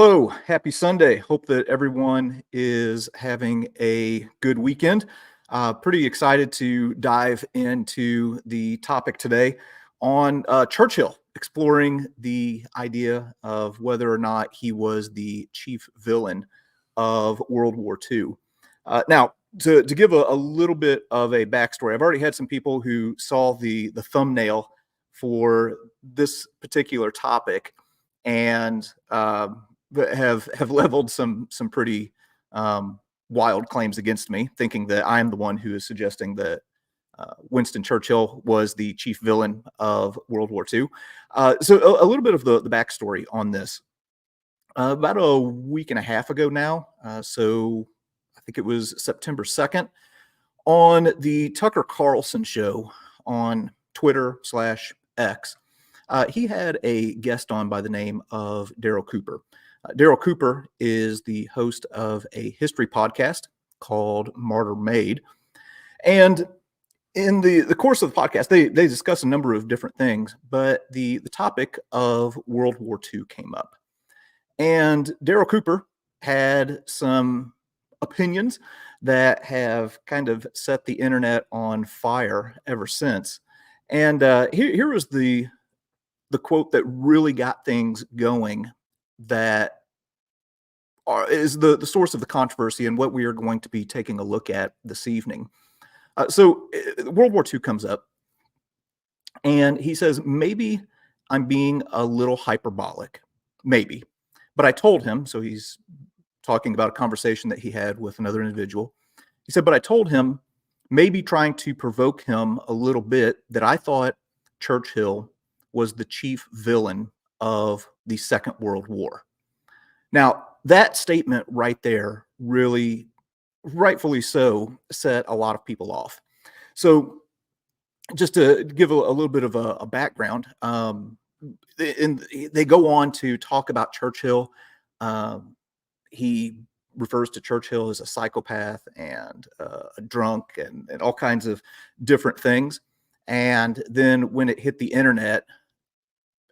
Hello, happy Sunday. Hope that everyone is having a good weekend. Pretty excited to dive into the topic today on Churchill, exploring the idea of whether or not he was the chief villain of World War II. Now, to give a little bit of a backstory, I've already had some people who saw the thumbnail for this particular topic and that have leveled some pretty wild claims against me, thinking that I am the one who is suggesting that Winston Churchill was the chief villain of World War II. So a little bit of the backstory on this. About a week and a half ago now, so I think it was September 2nd, on the Tucker Carlson show on Twitter/X, he had a guest on by the name of Darryl Cooper. Darryl Cooper is the host of a history podcast called Martyr Made. And in the course of the podcast, they discuss a number of different things, but the topic of World War II came up. And Darryl Cooper had some opinions that have kind of set the internet on fire ever since. And here was the quote that really got things going, that is the source of the controversy and what we are going to be taking a look at this evening. So World War II comes up, and he says, maybe I'm being a little hyperbolic, maybe. But I told him, so he's talking about a conversation that he had with another individual. He said, but I told him, maybe trying to provoke him a little bit, that I thought Churchill was the chief villain of the Second World War. Now, that statement right there really, rightfully so, set a lot of people off. So just to give a little bit of a background, they go on to talk about Churchill. He refers to Churchill as a psychopath and a drunk and all kinds of different things. And then when it hit the internet,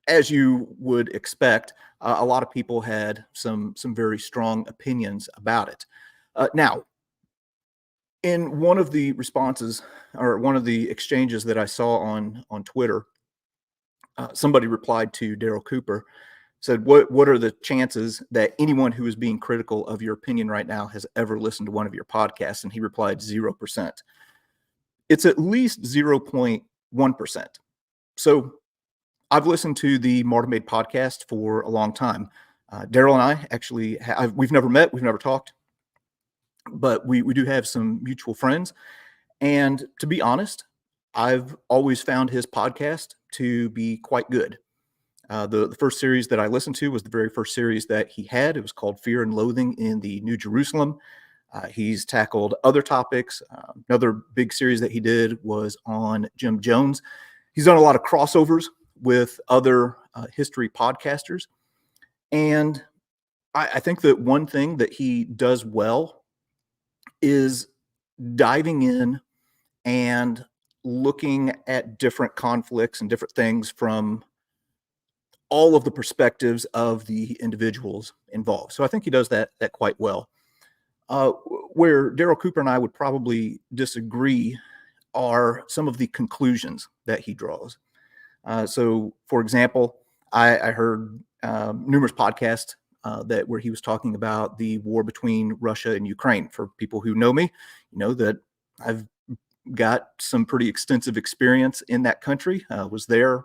as you would expect, a lot of people had some very strong opinions about it. Now, in one of the responses, or one of the exchanges that I saw on Twitter, somebody replied to Darryl Cooper, said, what are the chances that anyone who is being critical of your opinion right now has ever listened to one of your podcasts? And he replied, 0%. It's at least 0.1%. So I've listened to the Martyr Made podcast for a long time. Darryl and I actually, we've never met, we've never talked, but we do have some mutual friends. And to be honest, I've always found his podcast to be quite good. The first series that I listened to was the very first series that he had. It was called Fear and Loathing in the New Jerusalem. He's tackled other topics. Another big series that he did was on Jim Jones. He's done a lot of crossovers with other history podcasters. And I think that one thing that he does well is diving in and looking at different conflicts and different things from all of the perspectives of the individuals involved. So I think he does that quite well. Where Darryl Cooper and I would probably disagree are some of the conclusions that he draws. So, for example, I heard numerous podcasts where he was talking about the war between Russia and Ukraine. For people who know me, you know that I've got some pretty extensive experience in that country. Was there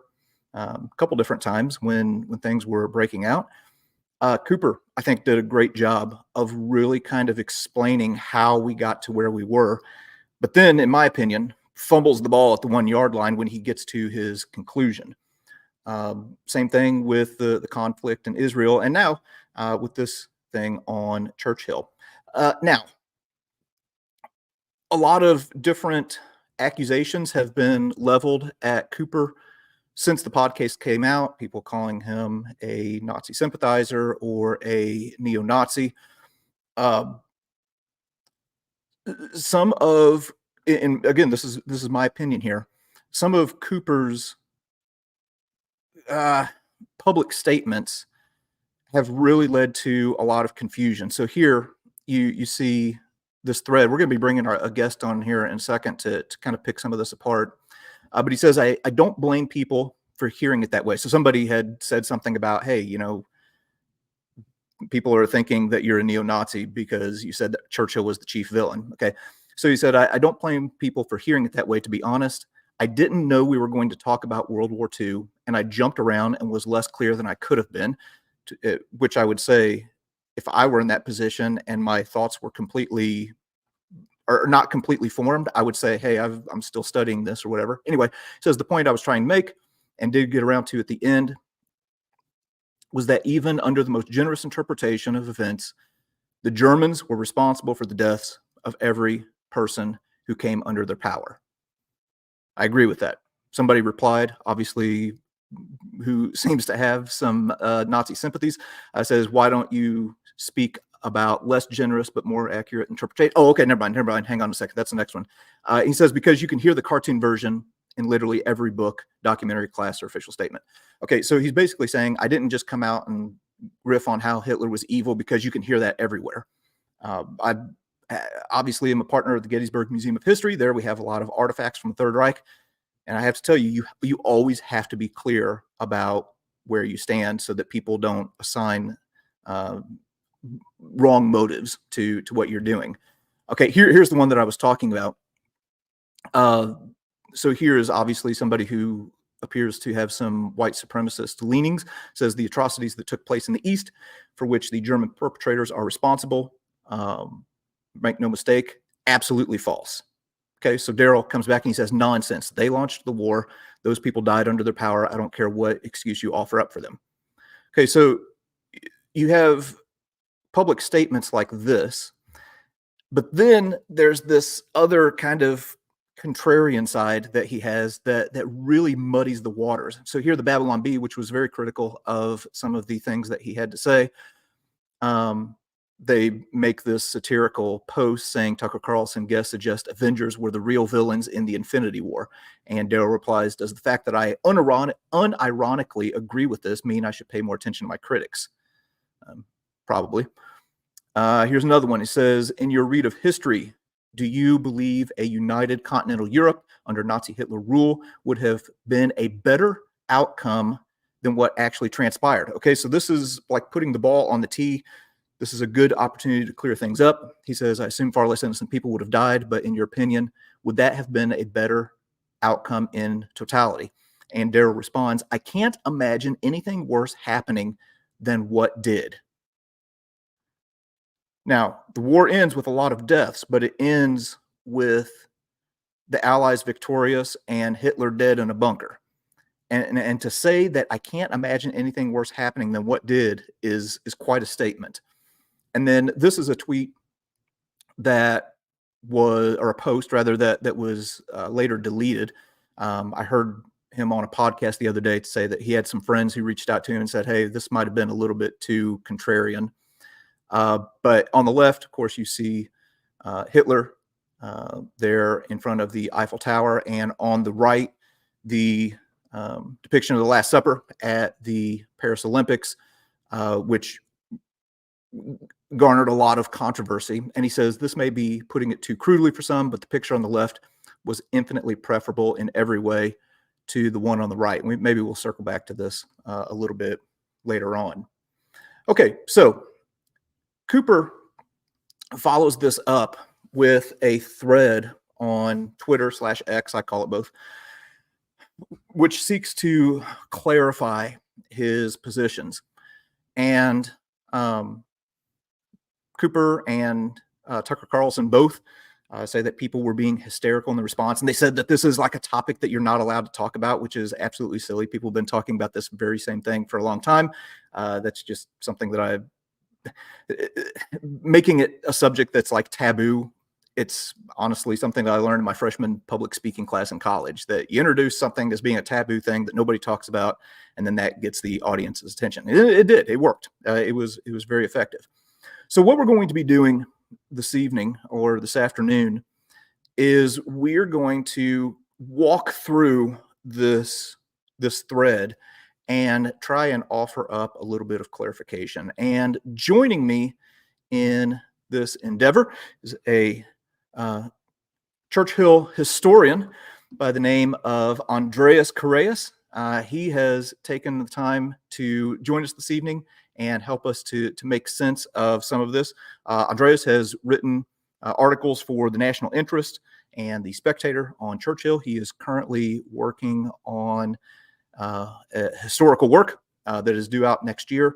a couple different times when things were breaking out. Cooper, I think, did a great job of really kind of explaining how we got to where we were. But then, in my opinion, fumbles the ball at the 1 yard line when he gets to his conclusion. Same thing with the conflict in Israel, and now with this thing on Churchill. Now, a lot of different accusations have been leveled at Cooper since the podcast came out. People calling him a Nazi sympathizer or a neo-Nazi. Some of, and again, this is my opinion here, some of Cooper's public statements have really led to a lot of confusion. So here you see this thread. We're going to be bringing a guest on here in a second to kind of pick some of this apart. But he says, I don't blame people for hearing it that way. So somebody had said something about, hey, people are thinking that you're a neo-Nazi because you said that Churchill was the chief villain. Okay. So he said, I don't blame people for hearing it that way. To be honest, I didn't know we were going to talk about World War II, and I jumped around and was less clear than I could have been, which I would say, if I were in that position and my thoughts were completely or not completely formed, I would say, hey, I'm still studying this or whatever. Anyway, says the point I was trying to make and did get around to at the end was that even under the most generous interpretation of events, the Germans were responsible for the deaths of every person who came under their power. I agree with that. Somebody replied, obviously, who seems to have some Nazi sympathies, says, why don't you speak about less generous but more accurate interpretation? Oh, okay, never mind. Hang on a second. That's the next one. He says, because you can hear the cartoon version in literally every book, documentary, class, or official statement. Okay, so he's basically saying, I didn't just come out and riff on how Hitler was evil, because you can hear that everywhere. I obviously am a partner of the Gettysburg Museum of History. There we have a lot of artifacts from the Third Reich. And I have to tell you, you always have to be clear about where you stand so that people don't assign wrong motives to what you're doing. Okay, here's the one that I was talking about. So here is obviously somebody who appears to have some white supremacist leanings, says the atrocities that took place in the East, for which the German perpetrators are responsible, make no mistake, absolutely false. Okay, so Darryl comes back and he says, nonsense. They launched the war. Those people died under their power. I don't care what excuse you offer up for them. Okay, so you have public statements like this, but then there's this other kind of contrarian side that he has that really muddies the waters. So here the Babylon Bee, which was very critical of some of the things that he had to say, they make this satirical post saying Tucker Carlson guests suggest Avengers were the real villains in the Infinity War. And Darryl replies, does the fact that I unironically agree with this mean I should pay more attention to my critics? Probably. Here's another one. He says, in your read of history, do you believe a united continental Europe under Nazi Hitler rule would have been a better outcome than what actually transpired? Okay, so this is like putting the ball on the tee. This is a good opportunity to clear things up. He says, I assume far less innocent people would have died, but in your opinion, would that have been a better outcome in totality? And Darryl responds, I can't imagine anything worse happening than what did. Now, the war ends with a lot of deaths, but it ends with the Allies victorious and Hitler dead in a bunker. And to say that I can't imagine anything worse happening than what did is quite a statement. And then this is a tweet that was, or a post rather, that was later deleted. I heard him on a podcast the other day to say that he had some friends who reached out to him and said, hey, this might have been a little bit too contrarian. But on the left, of course, you see Hitler there in front of the Eiffel Tower. And on the right, the depiction of the Last Supper at the Paris Olympics, which garnered a lot of controversy. And he says, this may be putting it too crudely for some, but the picture on the left was infinitely preferable in every way to the one on the right. Maybe we'll circle back to this a little bit later on. Okay, so Cooper follows this up with a thread on Twitter/X, I call it both, which seeks to clarify his positions. And Cooper and Tucker Carlson both say that people were being hysterical in the response. And they said that this is like a topic that you're not allowed to talk about, which is absolutely silly. People have been talking about this very same thing for a long time. That's just something that making it a subject that's like taboo. It's honestly something that I learned in my freshman public speaking class in college, that you introduce something as being a taboo thing that nobody talks about, and then that gets the audience's attention. It did. It worked. It was very effective. So what we're going to be doing this evening or this afternoon is we're going to walk through this thread and try and offer up a little bit of clarification. And joining me in this endeavor is a Churchill historian by the name of Andreas Correas. He has taken the time to join us this evening and help us to make sense of some of this. Andreas has written articles for the National Interest and the Spectator on Churchill. He is currently working on a historical work that is due out next year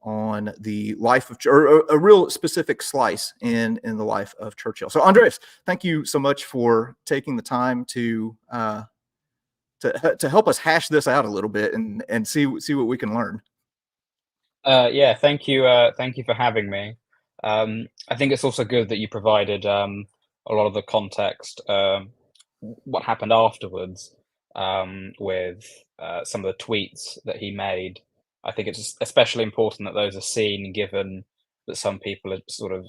on the life of, or a real specific slice in the life of Churchill. So, Andreas, thank you so much for taking the time to help us hash this out a little bit and see what we can learn. Yeah, thank you. Thank you for having me. I think it's also good that you provided a lot of the context, what happened afterwards, with some of the tweets that he made. I think it's especially important that those are seen, given that some people are sort of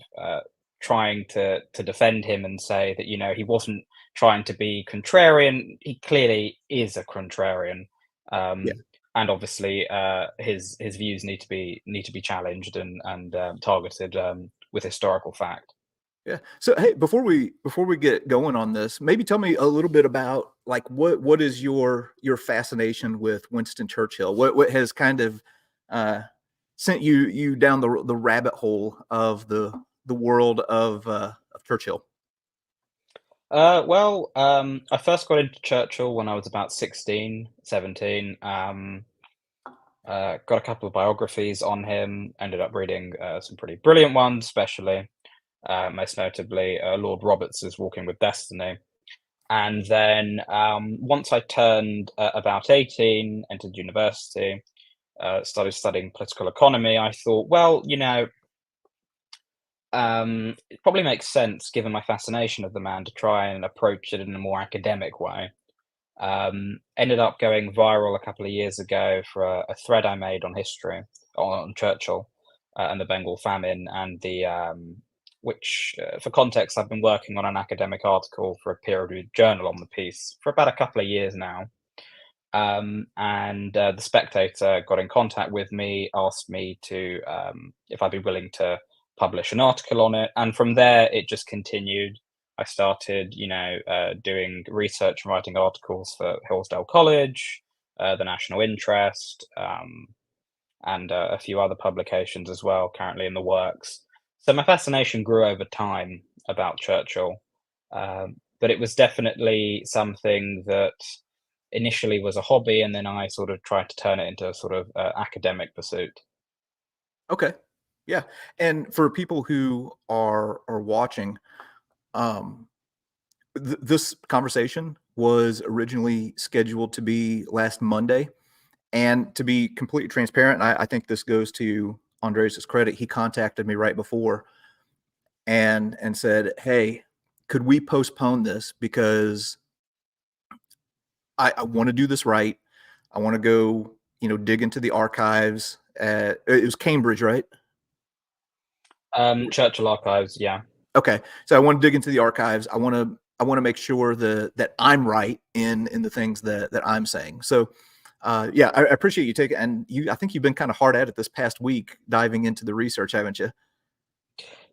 trying to defend him and say that he wasn't trying to be contrarian. He clearly is a contrarian. Yeah. And obviously his views need to be challenged and targeted with historical fact. Yeah. So, hey, before we get going on this, maybe tell me a little bit about like what is your fascination with Winston Churchill? What has kind of sent you down the rabbit hole of the world of Churchill? I first got into Churchill when I was about 16, 17. Got a couple of biographies on him, ended up reading some pretty brilliant ones, especially most notably Lord Roberts's Walking with Destiny. And then once I turned about 18, entered university, started studying political economy, I thought, well, it probably makes sense, given my fascination of the man, to try and approach it in a more academic way. Ended up going viral a couple of years ago for a thread I made on history, on Churchill and the Bengal famine, and which, for context, I've been working on an academic article for a peer-reviewed journal on the piece for about a couple of years now. And the Spectator got in contact with me, asked me to if I'd be willing to publish an article on it, and from there it just continued. I started, doing research and writing articles for Hillsdale College, the National Interest, and a few other publications as well, currently in the works. So my fascination grew over time about Churchill, but it was definitely something that initially was a hobby, and then I sort of tried to turn it into a sort of academic pursuit. Okay. Yeah. And for people who are watching, um, this conversation was originally scheduled to be last Monday. And to be completely transparent, I think this goes to Andres' credit. He contacted me right before and said, "Hey, could we postpone this because I want to do this right. I want to go, dig into the archives." It was Cambridge, right? Churchill Archives, yeah. Okay, so I want to dig into the archives. I want to make sure that I'm right in the things that I'm saying. So, yeah, I appreciate you taking, and I think you've been kind of hard at it this past week diving into the research, haven't you?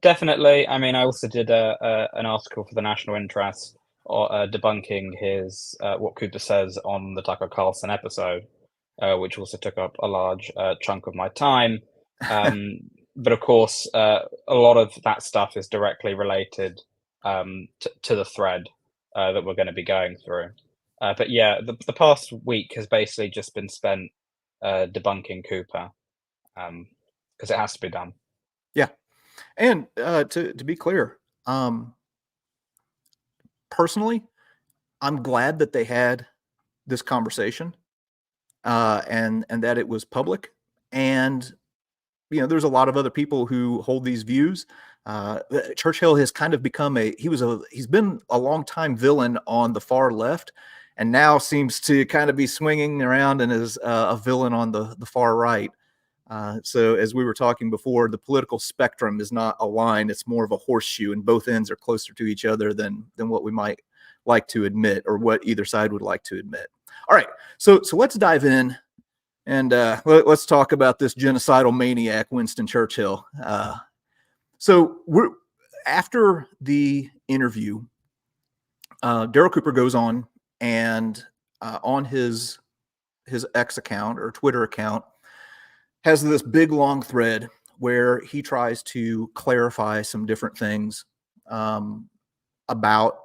Definitely. I mean, I also did an article for the National Interest, or debunking his what Cooper says on the Tucker Carlson episode, which also took up a large chunk of my time. Um, but of course, a lot of that stuff is directly related to the thread that we're going to be going through. But yeah, the past week has basically just been spent debunking Cooper, because it has to be done. Yeah, and to be clear, personally, I'm glad that they had this conversation, and that it was public. And there's a lot of other people who hold these views. Churchill has kind of become he's been a long time villain on the far left, and now seems to kind of be swinging around and is a villain on the far right. So as we were talking before, the political spectrum is not a line; it's more of a horseshoe, and both ends are closer to each other than what we might like to admit, or what either side would like to admit. All right, so let's dive in And let's talk about this genocidal maniac, Winston Churchill. So we're after the interview, Darryl Cooper goes on and on his X account or Twitter account has this big long thread where he tries to clarify some different things about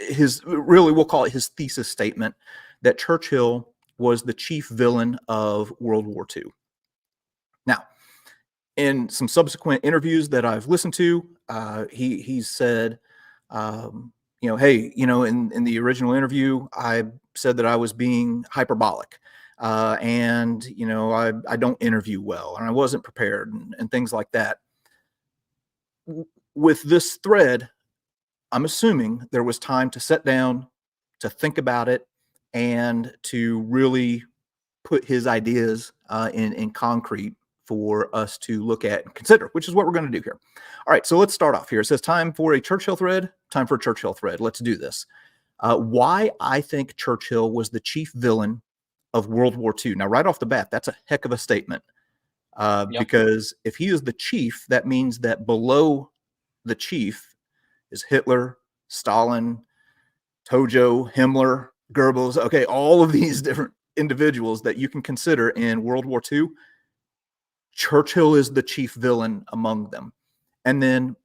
his, really we'll call it his thesis statement, that Churchill was the chief villain of World War II. Now, in some subsequent interviews that I've listened to, he said, hey, in the original interview, I said that I was being hyperbolic, and I don't interview well, and I wasn't prepared, and things like that. With this thread, I'm assuming there was time to sit down, to think about it, and to really put his ideas in concrete for us to look at and consider, which is what we're going to do here. All right, so let's start off here. It says time for a Churchill thread, time for a Churchill thread. Let's do this. Why I think Churchill was the chief villain of World War II. Now, right off the bat, that's a heck of a statement, because if he is the chief, that means that below the chief is Hitler, Stalin, Tojo, Himmler, Goebbels, okay, all of these different individuals that you can consider in World War II. Churchill is the chief villain among them. And then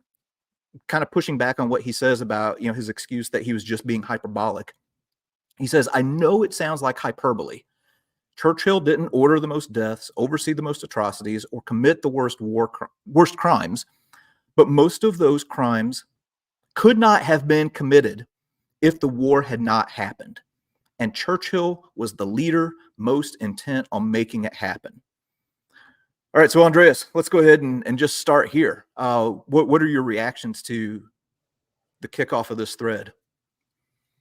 kind of pushing back on what he says about, his excuse that he was just being hyperbolic. He says, I know it sounds like hyperbole. Churchill didn't order the most deaths, oversee the most atrocities, or commit the worst crimes, but most of those crimes could not have been committed if the war had not happened. And Churchill was the leader most intent on making it happen. All right, so Andreas, let's go ahead and just start here. What are your reactions to the kickoff of this thread?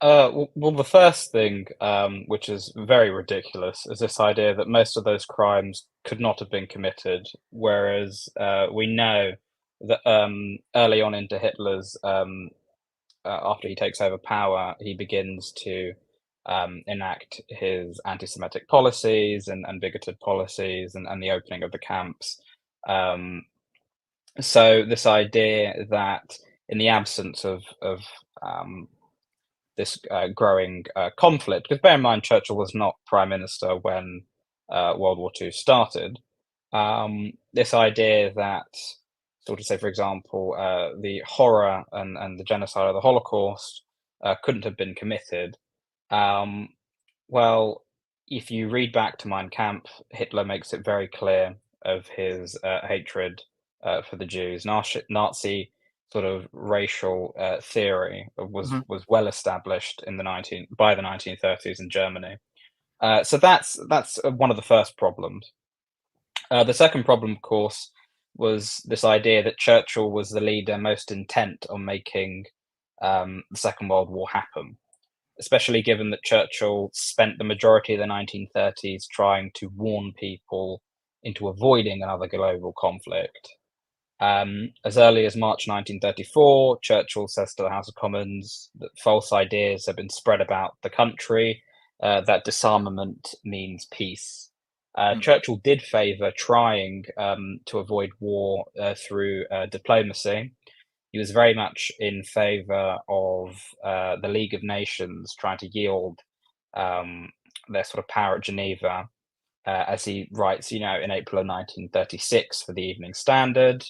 Well, the first thing, which is very ridiculous, is this idea that most of those crimes could not have been committed, whereas we know that early on into Hitler's, after he takes over power, he begins to enact his anti-Semitic policies and bigoted policies and the opening of the camps. So this idea that in the absence of this growing conflict, because bear in mind Churchill was not prime minister when World War II started. This idea that, sort of say, for example, the horror and the genocide of the Holocaust couldn't have been committed. Well, if you read back to Mein Kampf, Hitler makes it very clear of his hatred for the Jews. Nazi sort of racial theory was well established in by the 1930s in Germany. So that's one of the first problems. The second problem, of course, was this idea that Churchill was the leader most intent on making the Second World War happen, especially given that Churchill spent the majority of the 1930s trying to warn people into avoiding another global conflict. As early as March 1934, Churchill says to the House of Commons that false ideas have been spread about the country, that disarmament means peace. Churchill did favour trying to avoid war through diplomacy. He was very much in favour of the League of Nations trying to yield their sort of power at Geneva, as he writes, in April of 1936 for the Evening Standard.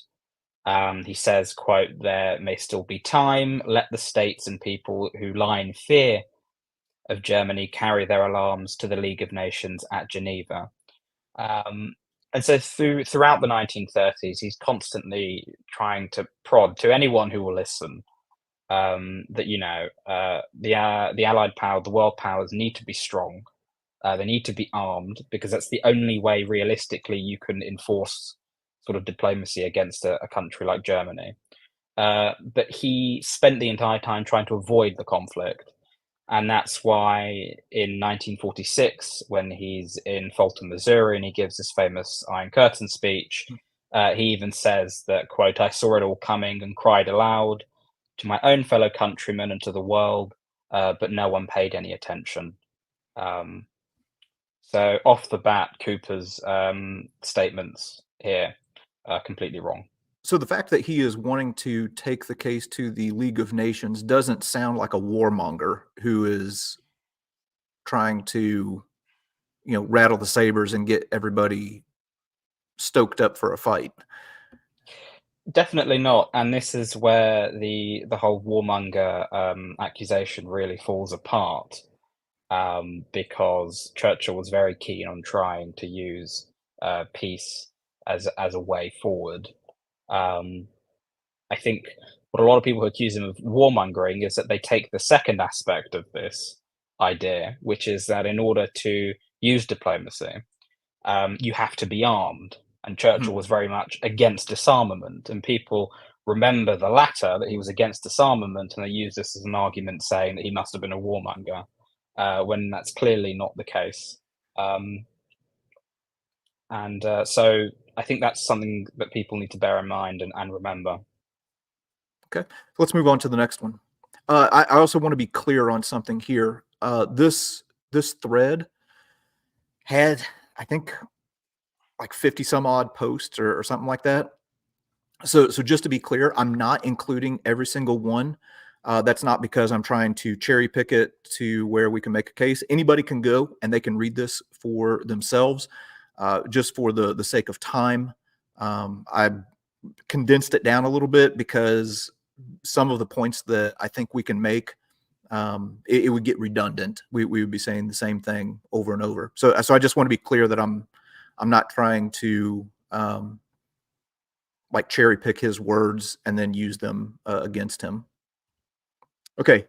He says, quote, there may still be time. Let the states and people who lie in fear of Germany carry their alarms to the League of Nations at Geneva. And so throughout the 1930s, he's constantly trying to prod to anyone who will listen that, the Allied power, the world powers need to be strong. They need to be armed, because that's the only way realistically you can enforce sort of diplomacy against a country like Germany. But he spent the entire time trying to avoid the conflict. And that's why in 1946, when he's in Fulton, Missouri, and he gives his famous Iron Curtain speech, he even says that, quote, I saw it all coming and cried aloud to my own fellow countrymen and to the world, but no one paid any attention. So off the bat, Cooper's statements here are completely wrong. So the fact that he is wanting to take the case to the League of Nations doesn't sound like a warmonger who is trying to, rattle the sabers and get everybody stoked up for a fight. Definitely not, and this is where the whole warmonger accusation really falls apart, because Churchill was very keen on trying to use peace as a way forward. Um, I think what a lot of people who accuse him of warmongering is that they take the second aspect of this idea, which is that in order to use diplomacy, you have to be armed. And Churchill Mhm. was very much against disarmament. And people remember the latter, that he was against disarmament, and they use this as an argument saying that he must have been a warmonger, when that's clearly not the case. Um, and so I think that's something that people need to bear in mind and remember. Okay, let's move on to the next one. I also want to be clear on something here. This thread had, I think, like 50 some odd posts or something like that. So just to be clear, I'm not including every single one. That's not because I'm trying to cherry pick it to where we can make a case. Anybody can go and they can read this for themselves. Just for the sake of time, I condensed it down a little bit because some of the points that I think we can make, it would get redundant. We would be saying the same thing over and over. So I just want to be clear that I'm not trying to like cherry pick his words and then use them against him. Okay.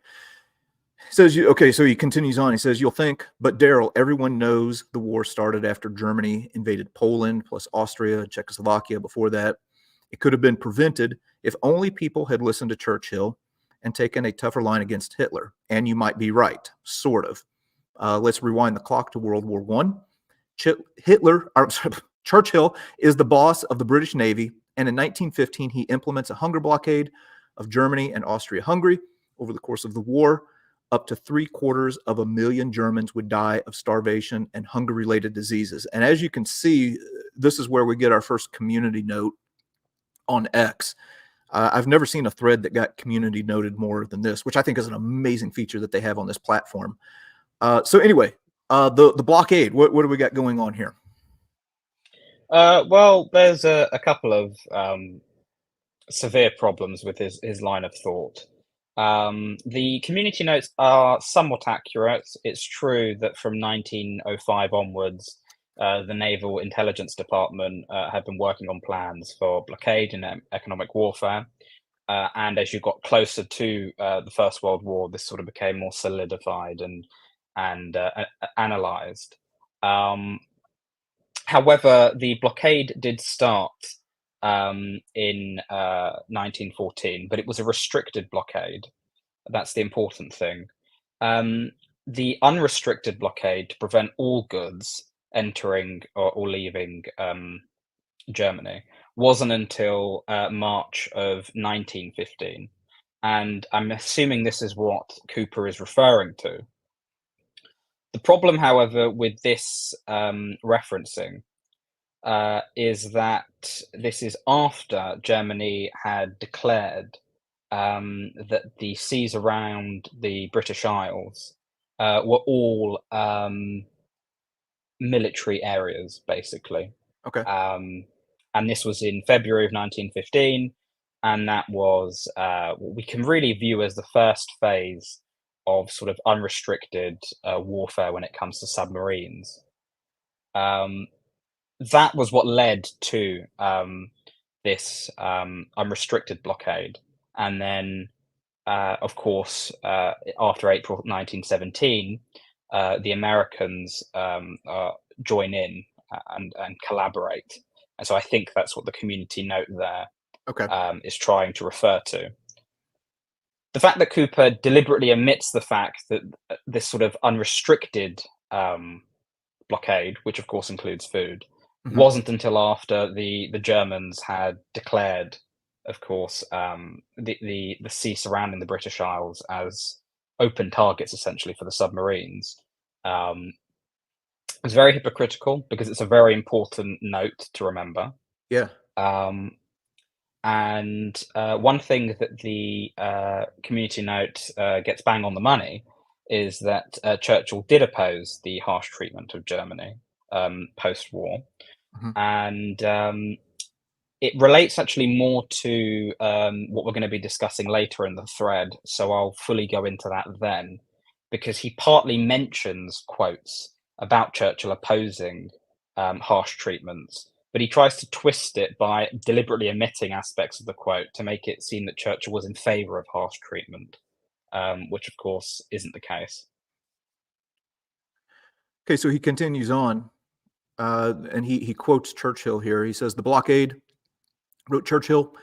Okay, so he continues on. He says, "You'll think, but Darryl, everyone knows the war started after Germany invaded Poland, plus Austria, Czechoslovakia before that. It could have been prevented if only people had listened to Churchill and taken a tougher line against Hitler. And you might be right, sort of. Let's rewind the clock to World War One. Churchill is the boss of the British Navy, and in 1915 he implements a hunger blockade of Germany and Austria-Hungary. Over the course of the war, up to 750,000 Germans would die of starvation and hunger-related diseases. And as you can see, this is where we get our first community note on X. I've never seen a thread that got community noted more than this, which I think is an amazing feature that they have on this platform. So anyway, the blockade. What do we got going on here? Well, there's a couple of severe problems with his line of thought. The community notes are somewhat accurate. It's true that from 1905 onwards, the Naval Intelligence Department had been working on plans for blockade and economic warfare. And as you got closer to the First World War, this sort of became more solidified and analyzed. Um, However, the blockade did start in 1914, but it was a restricted blockade. That's the important thing. Um, the unrestricted blockade to prevent all goods entering or leaving Germany wasn't until March of 1915. And I'm assuming this is what Cooper is referring to. The problem, however, with this referencing is that this is after Germany had declared that the seas around the British Isles were all military areas, basically. Okay. Um, and this was in February of 1915, and that was what we can really view as the first phase of sort of unrestricted warfare when it comes to submarines. Um, that was what led to this unrestricted blockade. And then, of course, after April 1917, the Americans join in and collaborate. And so I think that's what the community note there Okay. is trying to refer to. The fact that Cooper deliberately omits the fact that this sort of unrestricted blockade, which of course includes food, Mm-hmm. wasn't until after the Germans had declared, of course, the sea surrounding the British Isles as open targets essentially for the submarines. Um, It's very hypocritical because it's a very important note to remember. Yeah. Um, and one thing that the community note gets bang on the money is that Churchill did oppose the harsh treatment of Germany post-war, Mhm. and it relates actually more to what we're going to be discussing later in the thread. So I'll fully go into that then, because he partly mentions quotes about Churchill opposing harsh treatments, but he tries to twist it by deliberately omitting aspects of the quote to make it seem that Churchill was in favour of harsh treatment, which of course isn't the case. Okay, so he continues on, and he quotes Churchill here. He says, "The blockade," wrote Churchill,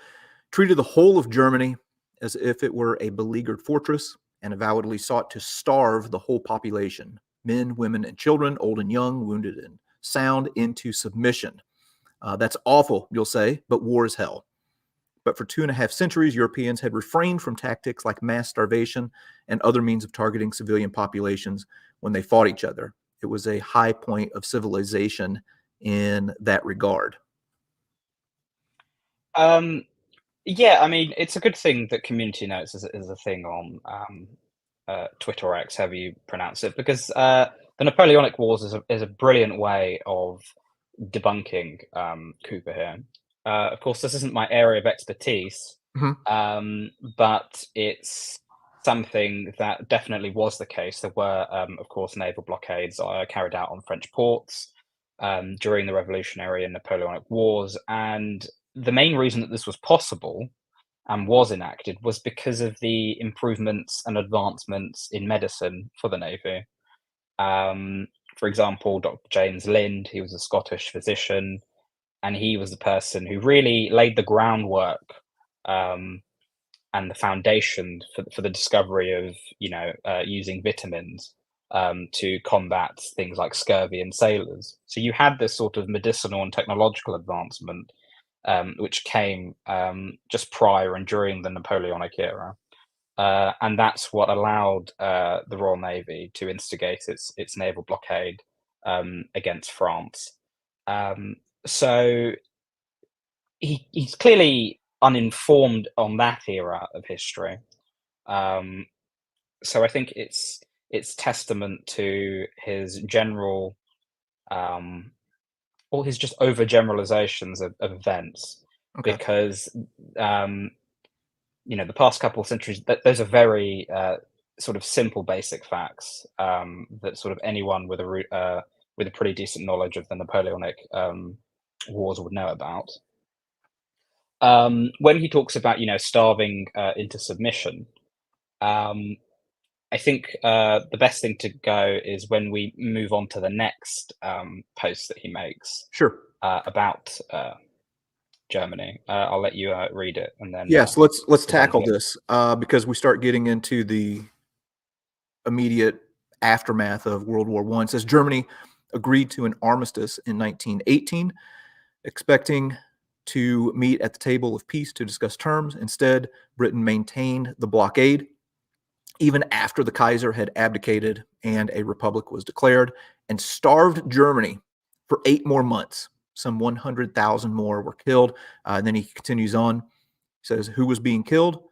"treated the whole of Germany as if it were a beleaguered fortress, and avowedly sought to starve the whole population, men, women, and children, old and young, wounded and sound, into submission. That's awful, you'll say, but war is hell. But for 2.5 centuries, Europeans had refrained from tactics like mass starvation and other means of targeting civilian populations when they fought each other. It was a high point of civilization in that regard." Um, yeah, I mean, it's a good thing that community notes is a thing on Twitter or X, however you pronounce it, because the Napoleonic Wars is a brilliant way of debunking Cooper here. Of course, this isn't my area of expertise, Mhm. but it's something that definitely was the case. There were, of course, naval blockades carried out on French ports during the Revolutionary and Napoleonic Wars, and the main reason that this was possible and was enacted was because of the improvements and advancements in medicine for the Navy. Um, for example, Dr. James Lind, he was a Scottish physician, and he was the person who really laid the groundwork um, and the foundation for the discovery of, using vitamins to combat things like scurvy in sailors. So you had this sort of medicinal and technological advancement which came just prior and during the Napoleonic era. And that's what allowed the Royal Navy to instigate its naval blockade against France. Um, so he's clearly uninformed on that era of history. Um, so I think it's testament to his general um, all his just overgeneralizations of events, Okay. because um, the past couple of centuries, those are very sort of simple, basic facts that sort of anyone with with a pretty decent knowledge of the Napoleonic wars would know about. When he talks about starving into submission, um, I think the best thing to go is when we move on to the next post that he makes Sure. about Germany. I'll let you read it and then Yes, let's debunk tackle it. this because we start getting into the immediate aftermath of World War I. It says Germany agreed to an armistice in 1918, expecting to meet at the table of peace to discuss terms. Instead, Britain maintained the blockade even after the Kaiser had abdicated and a republic was declared, and starved Germany for 8 more months. Some 100,000 more were killed. And then he continues on. He says, "Who was being killed?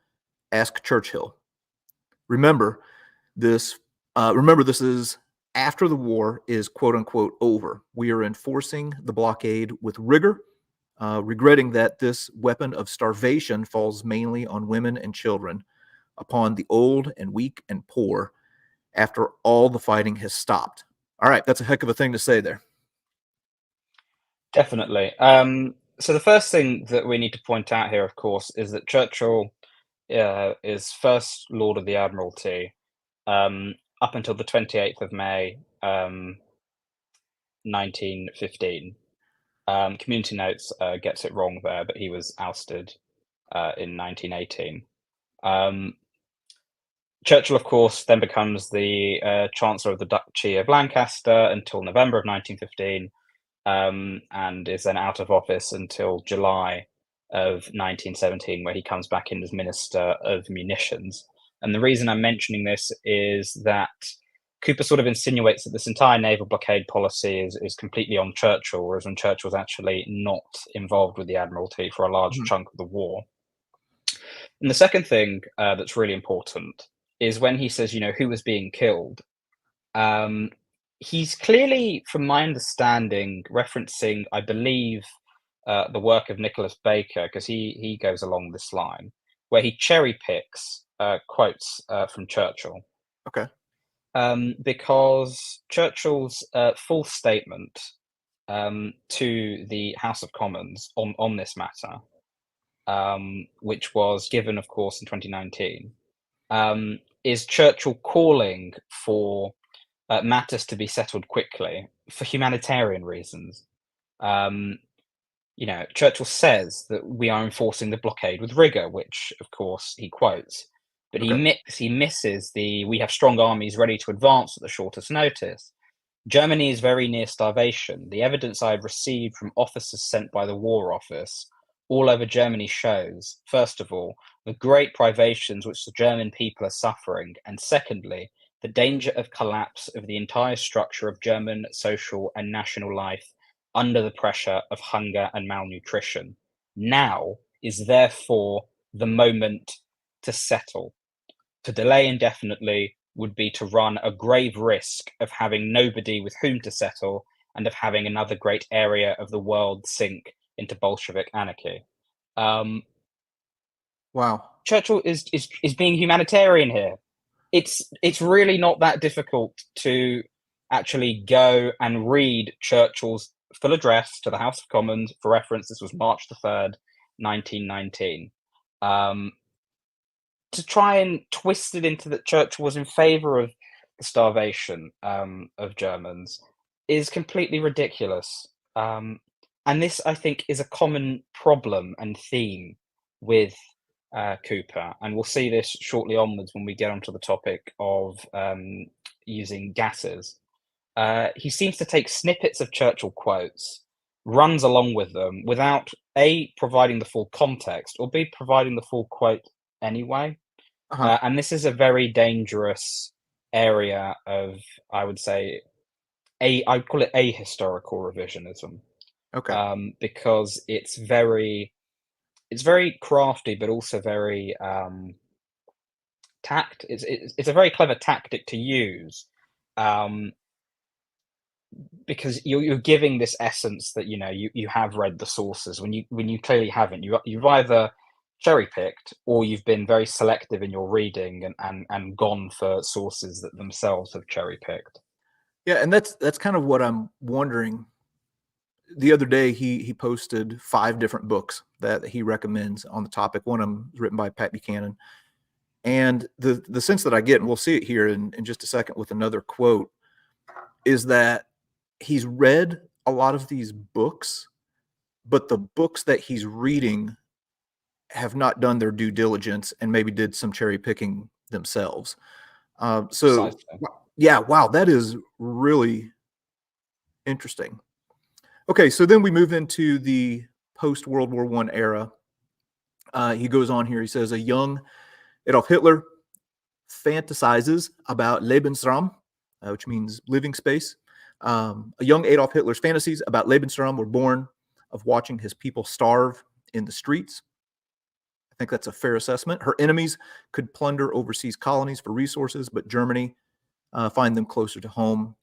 Ask Churchill. Remember, this remember, this is after the war is quote unquote over. We are enforcing the blockade with rigor, regretting that this weapon of starvation falls mainly on women and children, upon the old and weak and poor, after all the fighting has stopped." All right, that's a heck of a thing to say there. Definitely. So the first thing that we need to point out here, of course, is that Churchill is First Lord of the Admiralty um, up until the 28th of May, 1915. Community Notes gets it wrong there, but he was ousted in 1918. Um, Churchill, of course, then becomes the Chancellor of the Duchy of Lancaster until November of 1915, and is then out of office until July of 1917, where he comes back in as Minister of Munitions. And the reason I'm mentioning this is that Cooper sort of insinuates that this entire naval blockade policy is completely on Churchill, whereas when Churchill's actually not involved with the Admiralty for a large Mhm. chunk of the war. And the second thing that's really important is when he says, who was being killed. Um, he's clearly, from my understanding, referencing, I believe, the work of Nicholas Baker, because he goes along this line, where he cherry picks quotes from Churchill. Okay. Because Churchill's full statement to the House of Commons on this matter, which was given, of course, in 2019, is Churchill calling for matters to be settled quickly for humanitarian reasons. Um, Churchill says that we are enforcing the blockade with rigor, which, of course, he quotes. But Okay. he misses the "we have strong armies ready to advance at the shortest notice." Germany is very near starvation. The evidence I have received from officers sent by the War Office all over Germany shows, first of all, the great privations which the German people are suffering, and secondly, the danger of collapse of the entire structure of German social and national life under the pressure of hunger and malnutrition. Now is therefore the moment to settle. To delay indefinitely would be to run a grave risk of having nobody with whom to settle and of having another great area of the world sink into Bolshevik anarchy. Um, Wow. Churchill is being humanitarian here. It's really not that difficult to actually go and read Churchill's full address to the House of Commons. For reference, this was March the 3rd, 1919. To try and twist it into that Churchill was in favour of the starvation of Germans is completely ridiculous. And this, I think, is a common problem and theme with Cooper. And we'll see this shortly onwards when we get onto the topic of using gases. He seems to take snippets of Churchill quotes, runs along with them without A, providing the full context, or B, providing the full quote anyway. Uh-huh. And this is a very dangerous area of, I would say, I'd call it ahistorical revisionism, Okay. because it's very crafty, but also very It's a very clever tactic to use, um, because you're giving this essence that you have read the sources when you clearly haven't. You've either cherry picked or you've been very selective in your reading and gone for sources that themselves have cherry picked. Yeah, and that's kind of what I'm wondering. The other day, he posted 5 different books that he recommends on the topic. One of them is written by Pat Buchanan, and the sense that I get, and we'll see it here in just a second with another quote, is that he's read a lot of these books, but the books that he's reading have not done their due diligence and maybe did some cherry picking themselves. So, Precisely. yeah, wow, that is really interesting. Okay, so then we move into the post World War I era. He goes on here. He says a young Adolf Hitler fantasizes about Lebensraum, which means living space. A young Adolf Hitler's fantasies about Lebensraum were born of watching his people starve in the streets. I think that's a fair assessment. Her enemies could plunder overseas colonies for resources, but Germany find them closer to home,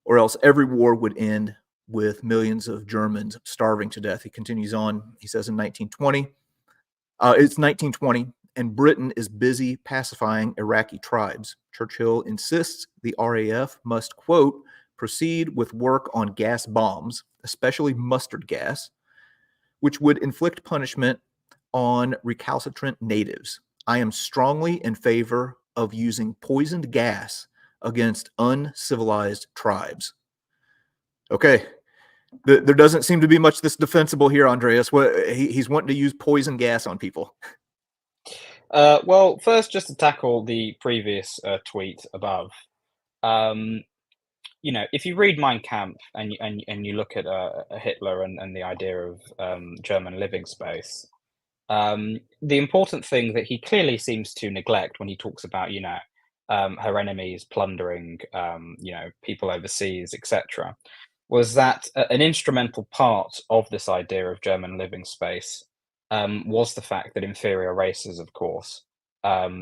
or else every war would end with millions of Germans starving to death. He continues on. He says in 1920, it's 1920, and Britain is busy pacifying Iraqi tribes. Churchill insists the RAF must, quote, proceed with work on gas bombs, especially mustard gas, which would inflict punishment on recalcitrant natives. I am strongly in favor of using poisoned gas against uncivilized tribes. Okay. There doesn't seem to be much that's defensible here, Andreas. He's wanting to use poison gas on people. Well, first, just to tackle the previous tweet above, um, if you read Mein Kampf and you look at Hitler and the idea of German living space, the important thing that he clearly seems to neglect when he talks about, her enemies plundering, people overseas, etc., was that an instrumental part of this idea of German living space was the fact that inferior races, of course,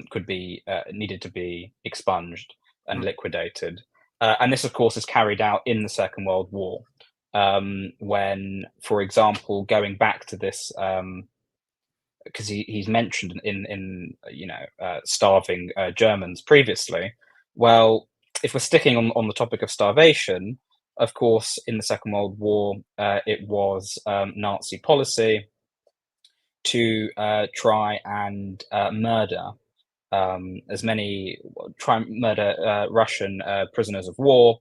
could be needed to be expunged and Mhm. liquidated. And this, of course, is carried out in the Second World War, when, for example, going back to this, because he's mentioned starving Germans previously. Well, if we're sticking on the topic of starvation, of course, in the Second World War, it was Nazi policy to try and as many try and murder Russian prisoners of war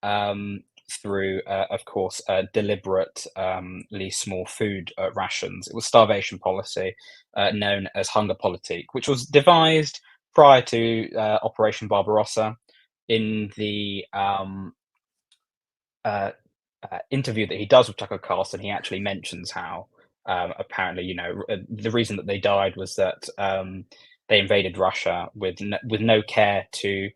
um, through, of course, deliberately small food rations. It was starvation policy known as Hungerpolitik, which was devised prior to Operation Barbarossa. In the interview that he does with Tucker Carlson, he actually mentions how apparently, the reason that they died was that they invaded Russia with no care to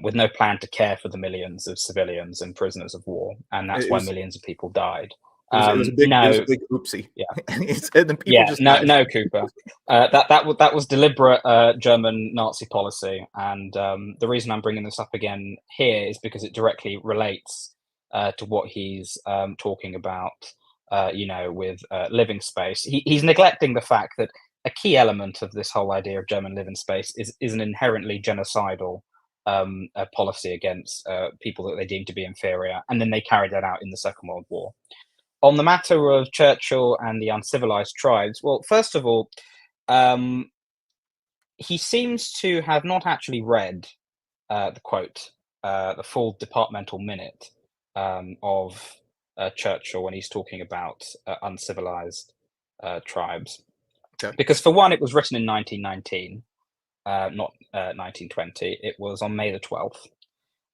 with no plan to care for the millions of civilians and prisoners of war, and that's It why was millions of people died. it was a big No, oopsie, yeah, and then people yeah, just no, died. no, Cooper. That was deliberate German Nazi policy, and the reason I'm bringing this up again here is because it directly relates to what he's talking about. With living space, he's neglecting the fact that a key element of this whole idea of German living space is an inherently genocidal policy against people that they deem to be inferior, and then they carried that out in the Second World War. On the matter of Churchill and the uncivilized tribes, well, first of all, um, he seems to have not actually read the full departmental minute of Churchill when he's talking about uncivilized tribes. Okay, Because, for one, it was written in 1919, not 1920. It was on May the 12th.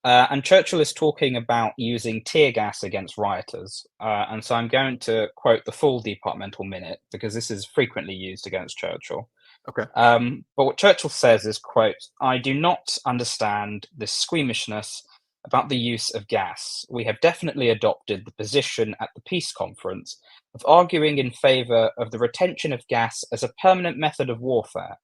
And Churchill is talking about using tear gas against rioters. And so I'm going to quote the full departmental minute because this is frequently used against Churchill. okay. But what Churchill says is, quote, "I do not understand this squeamishness about the use of gas. We have definitely adopted the position at the peace conference of arguing in favour of the retention of gas as a permanent method of warfare.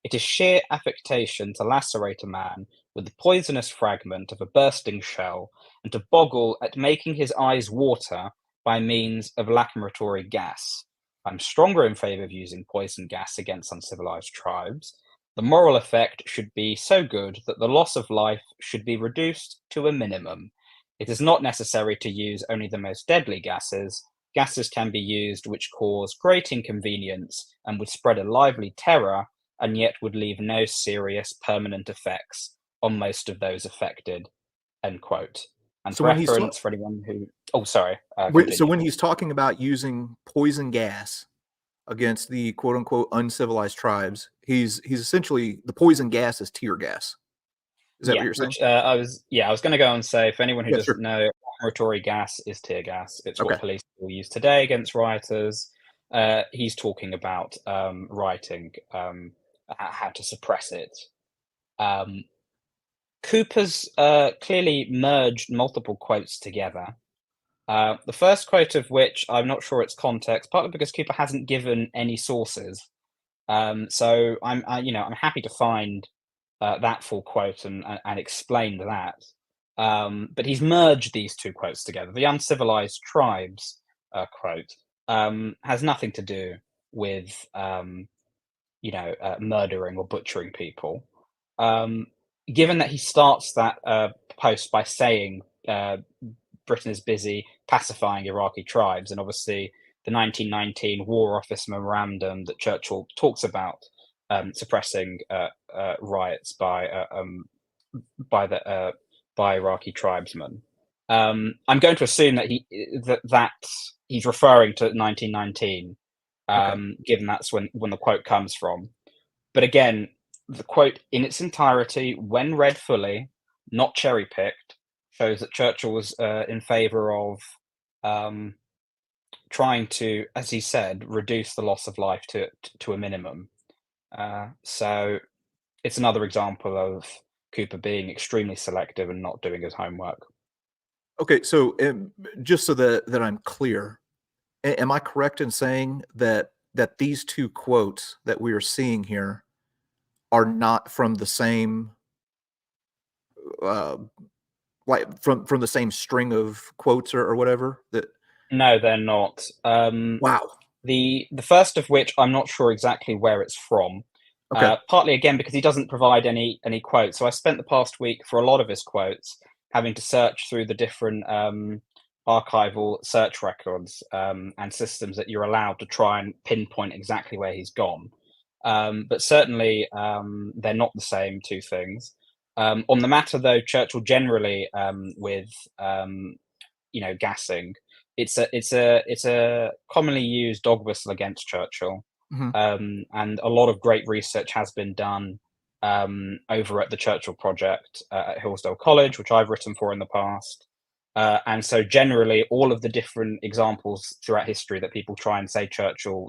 It is sheer affectation to lacerate a man with the poisonous fragment of a bursting shell, and to boggle at making his eyes water by means of lacrimatory gas. I'm stronger in favour of using poison gas against uncivilized tribes. The moral effect should be so good that the loss of life should be reduced to a minimum. It is not necessary to use only the most deadly gases. Gases can be used which cause great inconvenience and would spread a lively terror, and yet would leave no serious permanent effects on most of those affected." End quote. And So for when he's reference, for anyone who, oh, sorry, so continue. when he's talking about using poison gas against the quote unquote uncivilized tribes, he's essentially the poison gas is tear gas. Is that what Yeah, you're saying? which I was going to go and say, for anyone who Yeah, sure. doesn't know, laboratory gas is tear gas. It's what Okay. police will use today against rioters. He's talking about writing, how to suppress it. Um, Cooper's clearly merged multiple quotes together. The first quote of which I'm not sure its context, partly because Cooper hasn't given any sources. So I'm happy to find that full quote and explain that. But he's merged these two quotes together. The uncivilized tribes quote has nothing to do with murdering or butchering people. Um, Given that he starts that post by saying Britain is busy pacifying Iraqi tribes, and obviously the 1919 War Office memorandum that Churchill talks about suppressing riots by the by Iraqi tribesmen. I'm going to assume that that he's referring to 1919, Okay. given that's when the quote comes from. But again, the quote in its entirety, when read fully, not cherry picked, shows that Churchill was in favour of um, trying to, as he said, reduce the loss of life to a minimum. So it's another example of Cooper being extremely selective and not doing his homework. Okay, so just so that I'm clear, am I correct in saying that these two quotes that we are seeing here are not from the same uh, like from the same string of quotes or whatever? That No, they're not. wow. The first of which I'm not sure exactly where it's from. Okay. Partly again because he doesn't provide any quotes. So I spent the past week for a lot of his quotes having to search through the different archival search records and systems that you're allowed to try and pinpoint exactly where he's gone. But certainly they're not the same two things. On the matter, though, Churchill generally with gassing, it's a commonly used dog whistle against Churchill, Mhm. and a lot of great research has been done over at the Churchill Project at Hillsdale College, which I've written for in the past. And so, generally, all of the different examples throughout history that people try and say Churchill,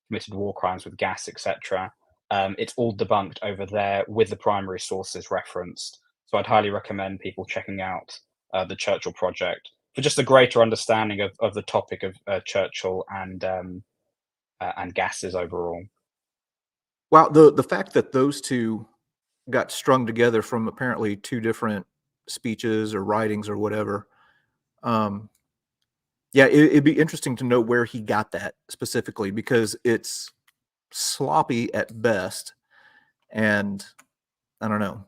committed war crimes with gas, etc., it's all debunked over there with the primary sources referenced. So, I'd highly recommend people checking out the Churchill Project for just a greater understanding of the topic of Churchill and gases overall. Wow, the fact that those two got strung together from apparently two different speeches or writings or whatever. Um, yeah, it'd be interesting to know where he got that specifically because it's sloppy at best, and I don't know.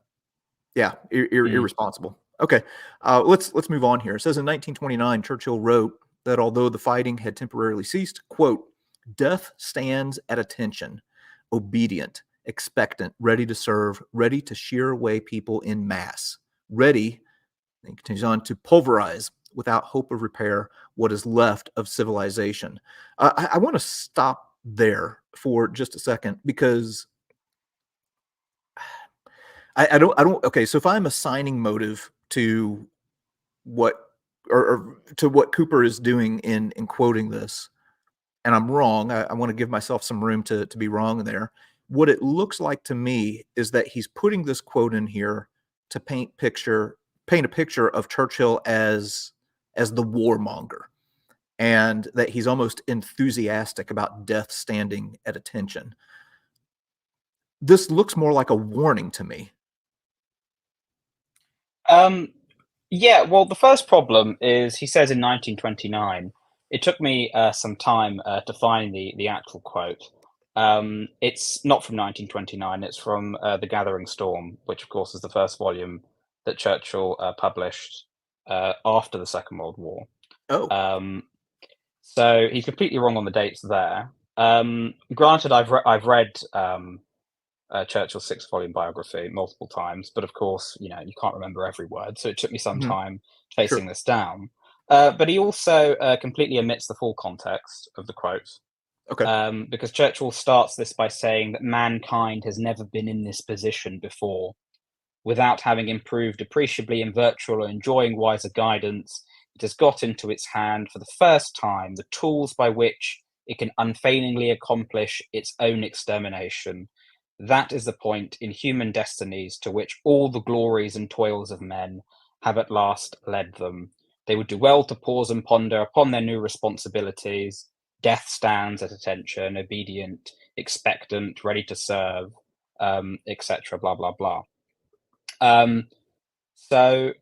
Yeah, Mm. irresponsible. Okay, let's move on here. It says in 1929, Churchill wrote that although the fighting had temporarily ceased, quote, "Death stands at attention, obedient, expectant, ready to serve, ready to shear away people in mass, ready," and he continues on, "to pulverize without hope of repair what is left of civilization." I want to stop there for just a second because I don't. Okay, so if I'm assigning motive to what or to what Cooper is doing in quoting this, and I'm wrong, I want to give myself some room to be wrong there. What it looks like to me is that he's putting this quote in here to paint a picture of Churchill as the warmonger, and that he's almost enthusiastic about death standing at attention. This looks more like a warning to me. Um, yeah, well, the first problem is he says in 1929. It took me some time to find the actual quote. It's not from 1929. It's from The Gathering Storm, which of course is the first volume that Churchill published after the Second World War. Oh, Um, so he's completely wrong on the dates there. Granted, I've read Churchill's six-volume biography multiple times, but of course, you can't remember every word, so it took me some mhm, time sure. chasing this down. But he also completely omits the full context of the quote, Okay. because Churchill starts this by saying that mankind has never been in this position before. Without having improved appreciably in virtual or enjoying wiser guidance, it has got into its hand for the first time the tools by which it can unfailingly accomplish its own extermination. That is the point in human destinies to which all the glories and toils of men have at last led them. They would do well to pause and ponder upon their new responsibilities. Death stands at attention, obedient, expectant, ready to serve, etc. Blah blah blah. Um, so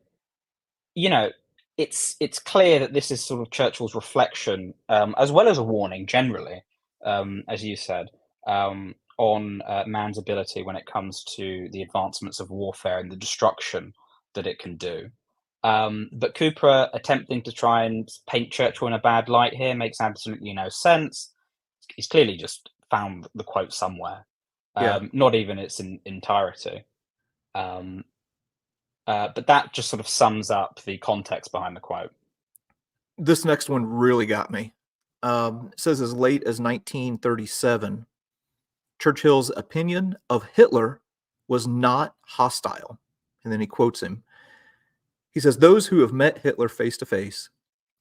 you know, it's clear that this is sort of Churchill's reflection, as well as a warning generally, as you said, on man's ability when it comes to the advancements of warfare and the destruction that it can do. But Cooper attempting to try and paint Churchill in a bad light here makes absolutely no sense. He's clearly just found the quote somewhere, Yeah. not even its entirety. Um, but that just sort of sums up the context behind the quote. This next one really got me. It says as late as 1937, Churchill's opinion of Hitler was not hostile. And then he quotes him. He says, "Those who have met Hitler face to face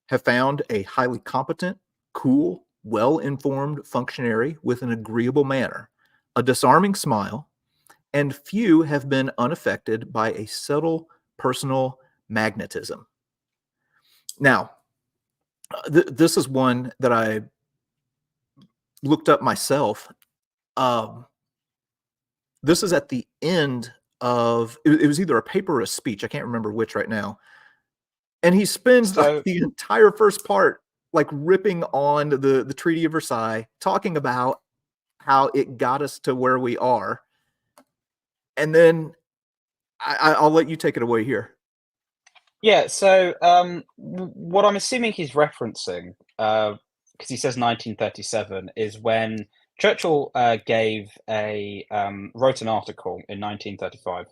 have found a highly competent, cool, well informed functionary with an agreeable manner, a disarming smile, and few have been unaffected by a subtle personal magnetism. Now, this is one that I looked up myself. Um, this is at the end of it was either a paper or a speech. I can't remember which right now. And he spends like So the entire first part like ripping on the Treaty of Versailles, talking about how it got us to where we are. And then I'll let you take it away here. yeah, so what I'm assuming he's referencing, because he says 1937, is when Churchill wrote an article in 1935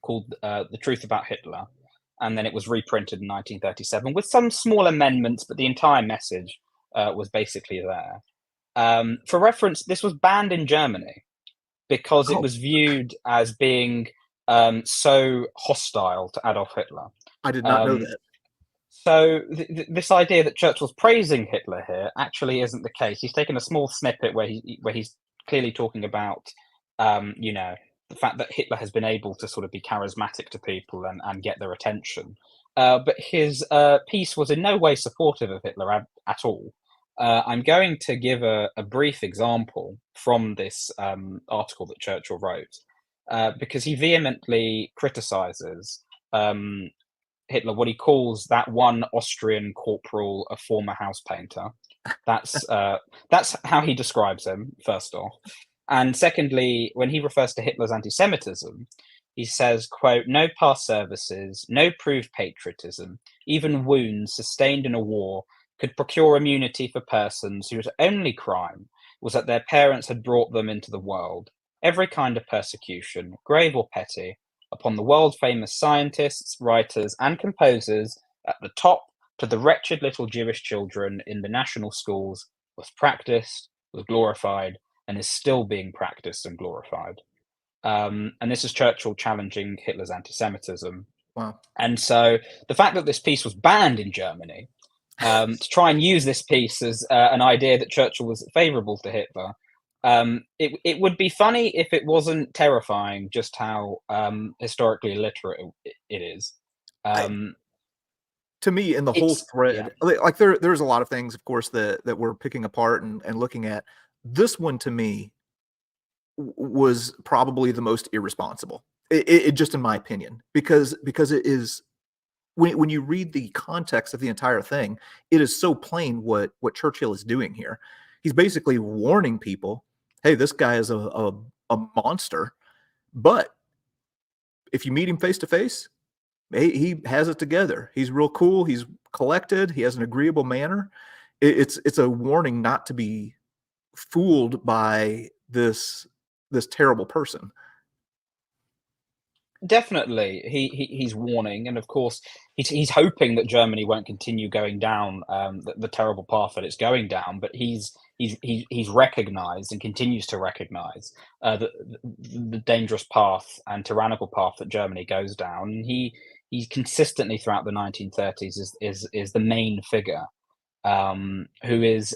called "The Truth About Hitler," and then it was reprinted in 1937 with some small amendments, but the entire message was basically there. For reference, this was banned in Germany because it Oh, was viewed as being so hostile to Adolf Hitler. I did not know Um, that. so this idea that Churchill's praising Hitler here actually isn't the case. He's taken a small snippet where he's clearly talking about the fact that Hitler has been able to sort of be charismatic to people and get their attention. But his piece was in no way supportive of Hitler at all. I'm going to give a brief example from this article that Churchill wrote, because he vehemently criticizes Hitler, what he calls that one Austrian corporal, a former house painter. That's how he describes him, first off. And secondly, when he refers to Hitler's anti-Semitism, he says, quote, "No past services, no proved patriotism, even wounds sustained in a war could procure immunity for persons whose only crime was that their parents had brought them into the world. Every kind of persecution, grave or petty, upon the world-famous scientists, writers, and composers at the top to the wretched little Jewish children in the national schools was practiced, was glorified, and is still being practiced and glorified." And this is Churchill challenging Hitler's anti-Semitism. Wow. And so the fact that this piece was banned in Germany, to try and use this piece as an idea that Churchill was favourable to Hitler, it would be funny if it wasn't terrifying just how historically illiterate it is. I, Um, to me, in the whole it's yeah, thread, like there's a lot of things, of course, that we're picking apart and looking at. This one to me was probably the most irresponsible. It just in my opinion, because it is when you read the context of the entire thing, it is so plain what Churchill is doing here. He's basically warning people, hey, this guy is a monster, but if you meet him face to face, he has it together. He's real cool. He's collected. He has an agreeable manner. It's a warning not to be fooled by this terrible person. definitely. He's warning, and of course, he's hoping that Germany won't continue going down the terrible path that it's going down. But he's recognised and continues to recognise the dangerous path and tyrannical path that Germany goes down. And he consistently throughout the 1930s is the main figure who is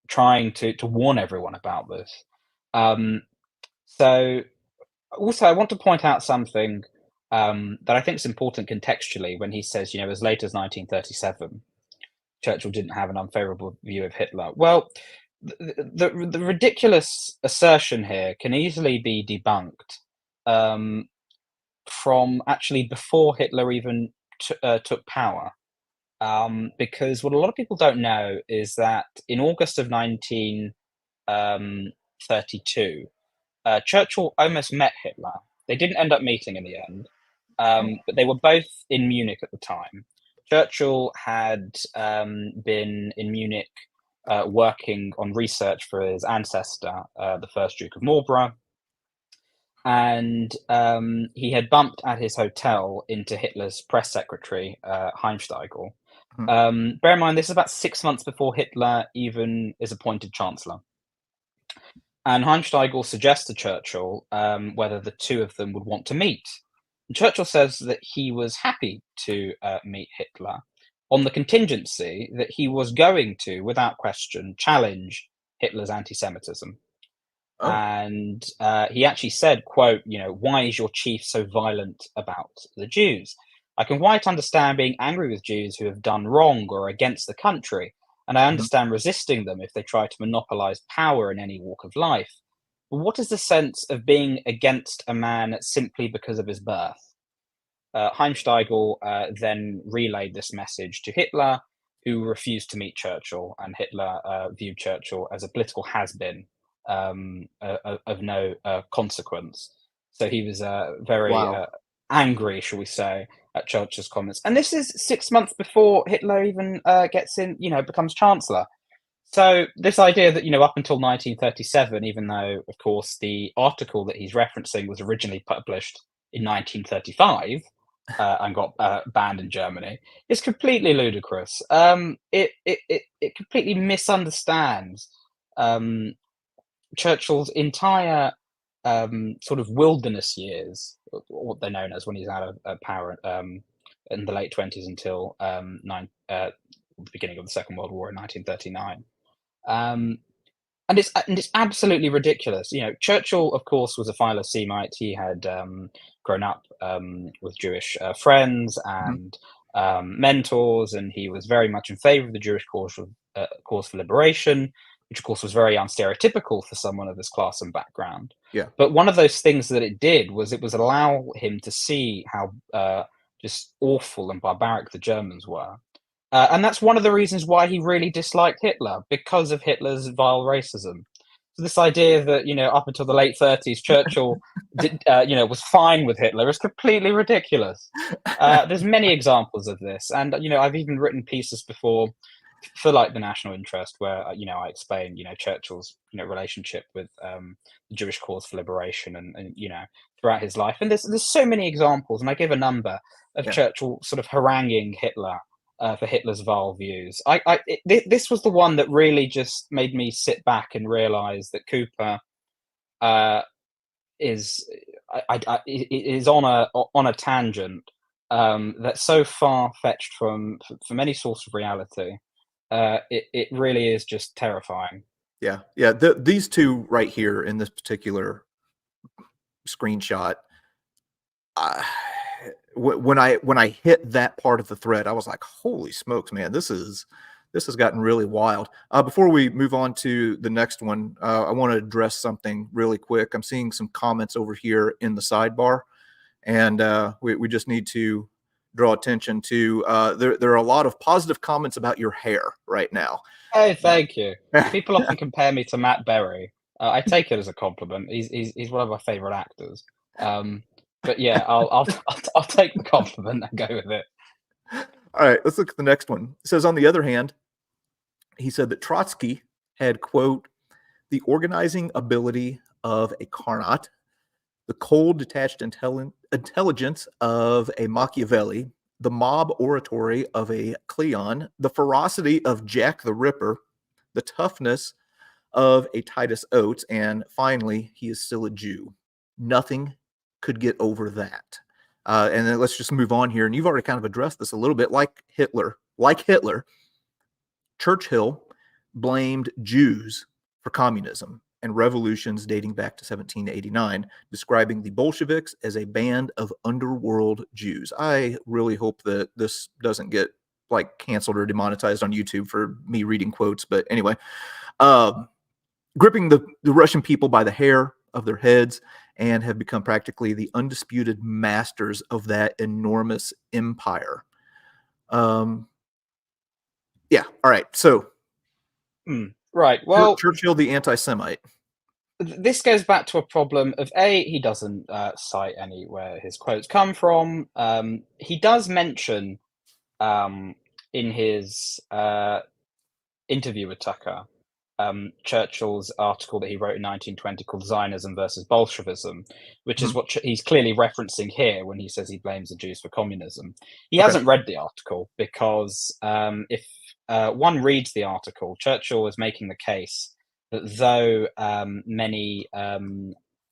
trying to warn everyone about this. Um, so also, I want to point out something that I think is important contextually when he says, as late as 1937, Churchill didn't have an unfavorable view of Hitler. Well, the ridiculous assertion here can easily be debunked from actually before Hitler even took power. Because what a lot of people don't know is that in August of 1932, Churchill almost met Hitler. They didn't end up meeting in the end, but they were both in Munich at the time. Churchill had been in Munich working on research for his ancestor, the first Duke of Marlborough, and he had bumped at his hotel into Hitler's press secretary, Heinsteigl. Hmm. Bear in mind, this is about 6 months before Hitler even is appointed chancellor. And Heinsteigl suggests to Churchill whether the two of them would want to meet. And Churchill says that he was happy to meet Hitler on the contingency that he was going to, without question, challenge Hitler's anti-Semitism. Oh. And he actually said, quote, why is your chief so violent about the Jews? I can quite understand being angry with Jews who have done wrong or are against the country, and I Mhm. understand resisting them if they try to monopolize power in any walk of life. But what is the sense of being against a man simply because of his birth? Heimsteigl then relayed this message to Hitler, who refused to meet Churchill, and Hitler viewed Churchill as a political has-been of no consequence. So he was very Wow. angry, shall we say, at Churchill's comments. And this is 6 months before Hitler even gets in, becomes chancellor. So this idea that, up until 1937, even though, of course, the article that he's referencing was originally published in 1935 and got banned in Germany, is completely ludicrous. It completely misunderstands um, Churchill's entire sort of wilderness years, what they're known as, when he's out of power in the late 20s until the beginning of the Second World War in 1939. Um, and it's absolutely ridiculous. Churchill, of course, was a Philo-Semite. He had grown up with Jewish friends Mhm. and mentors, and he was very much in favour of the Jewish cause for liberation, which, of course, was very unstereotypical for someone of his class and background. Yeah. But one of those things that it did was it was allow him to see how just awful and barbaric the Germans were. And that's one of the reasons why he really disliked Hitler, because of Hitler's vile racism. So this idea that, up until the late 30s, Churchill was fine with Hitler is completely ridiculous. There's many examples of this, and I've even written pieces before for like the National Interest, where I explain Churchill's relationship with the Jewish cause for liberation, and throughout his life. And there's so many examples, and I give a number of Yeah. Churchill sort of haranguing Hitler for Hitler's vile views. This was the one that really just made me sit back and realize that Cooper uh, is is on a tangent that's so far fetched from any source of reality. It really is just terrifying. Yeah. Yeah. These two right here in this particular screenshot, I, when I hit that part of the thread, I was like, "Holy smokes, man! This has gotten really wild." Before we move on to the next one, I want to address something really quick. I'm seeing some comments over here in the sidebar, and we just need to draw attention to there are a lot of positive comments about your hair right now. Oh, thank you. People often compare me to Matt Berry. I take it as a compliment. He's one of my favorite actors. Um, but yeah, I'll take the compliment and go with it. All right, let's look at the next one. It says, on the other hand, he said that Trotsky had, quote, the organizing ability of a Carnot, the cold, detached intelligence of a Machiavelli, the mob oratory of a Cleon, the ferocity of Jack the Ripper, the toughness of a Titus Oates, and finally, he is still a Jew. Nothing could get over that. And then let's just move on here. And you've already kind of addressed this a little bit. Like Hitler, Churchill blamed Jews for communism and revolutions dating back to 1789, describing the Bolsheviks as a band of underworld Jews. I really hope that this doesn't get like canceled or demonetized on YouTube for me reading quotes. But anyway, gripping the Russian people by the hair of their heads and have become practically the undisputed masters of that enormous empire. Um, yeah. All right. So Right. Well, Churchill, the anti-Semite. this goes back to a problem of he doesn't cite anywhere his quotes come from. He does mention in his interview with Tucker Churchill's article that he wrote in 1920 called Zionism versus Bolshevism, which is Mhm. what he's clearly referencing here when he says he blames the Jews for communism. He Okay. hasn't read the article because if one reads the article, Churchill is making the case that though many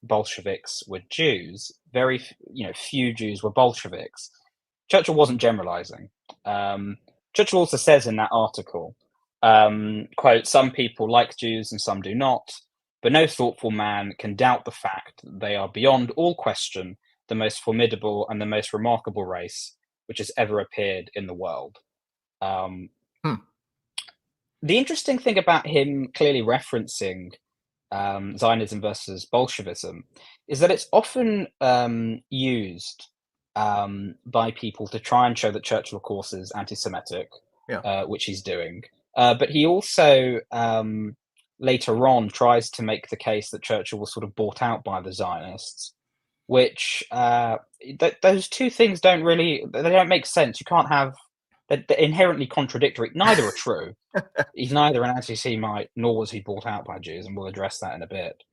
Bolsheviks were Jews, very few Jews were Bolsheviks. Churchill wasn't generalizing. Churchill also says in that article, quote, some people like Jews and some do not. but no thoughtful man can doubt the fact that they are beyond all question the most formidable and the most remarkable race which has ever appeared in the world. Um, Hmm. the interesting thing about him clearly referencing Zionism versus Bolshevism is that it's often used by people to try and show that Churchill, of course, is anti-Semitic, Yeah. which he's doing. But he also later on tries to make the case that Churchill was sort of bought out by the Zionists, which those two things don't make sense. You can't have they're inherently contradictory. Neither are true. He's neither an anti-Semite nor was he bought out by Jews, and we'll address that in a bit.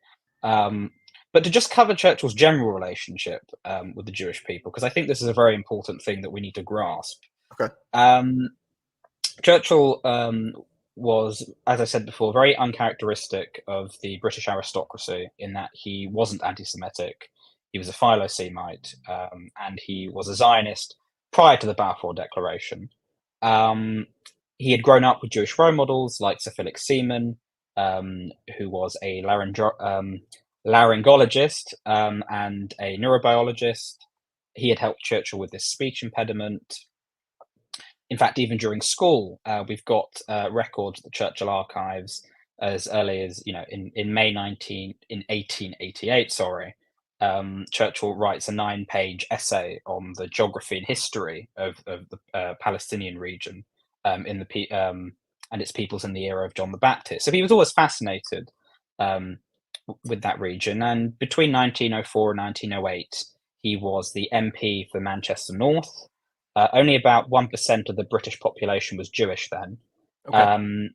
But to just cover Churchill's general relationship with the Jewish people, because I think this is a very important thing that we need to grasp. Okay. Churchill was, as I said before, very uncharacteristic of the British aristocracy in that he wasn't anti-Semitic. He was a Philo-Semite, and he was a Zionist prior to the Balfour Declaration. He had grown up with Jewish role models like Sir Felix Seaman, who was a laryngologist and a neurobiologist. He had helped Churchill with this speech impediment. In fact, even during school, we've got records of the Churchill archives as early as, in May 1888, Churchill writes a 9-page essay on the geography and history of the Palestinian region and its peoples in the era of John the Baptist. So he was always fascinated with that region. And between 1904 and 1908, he was the MP for Manchester North. Only about 1% of the British population was Jewish then. Okay.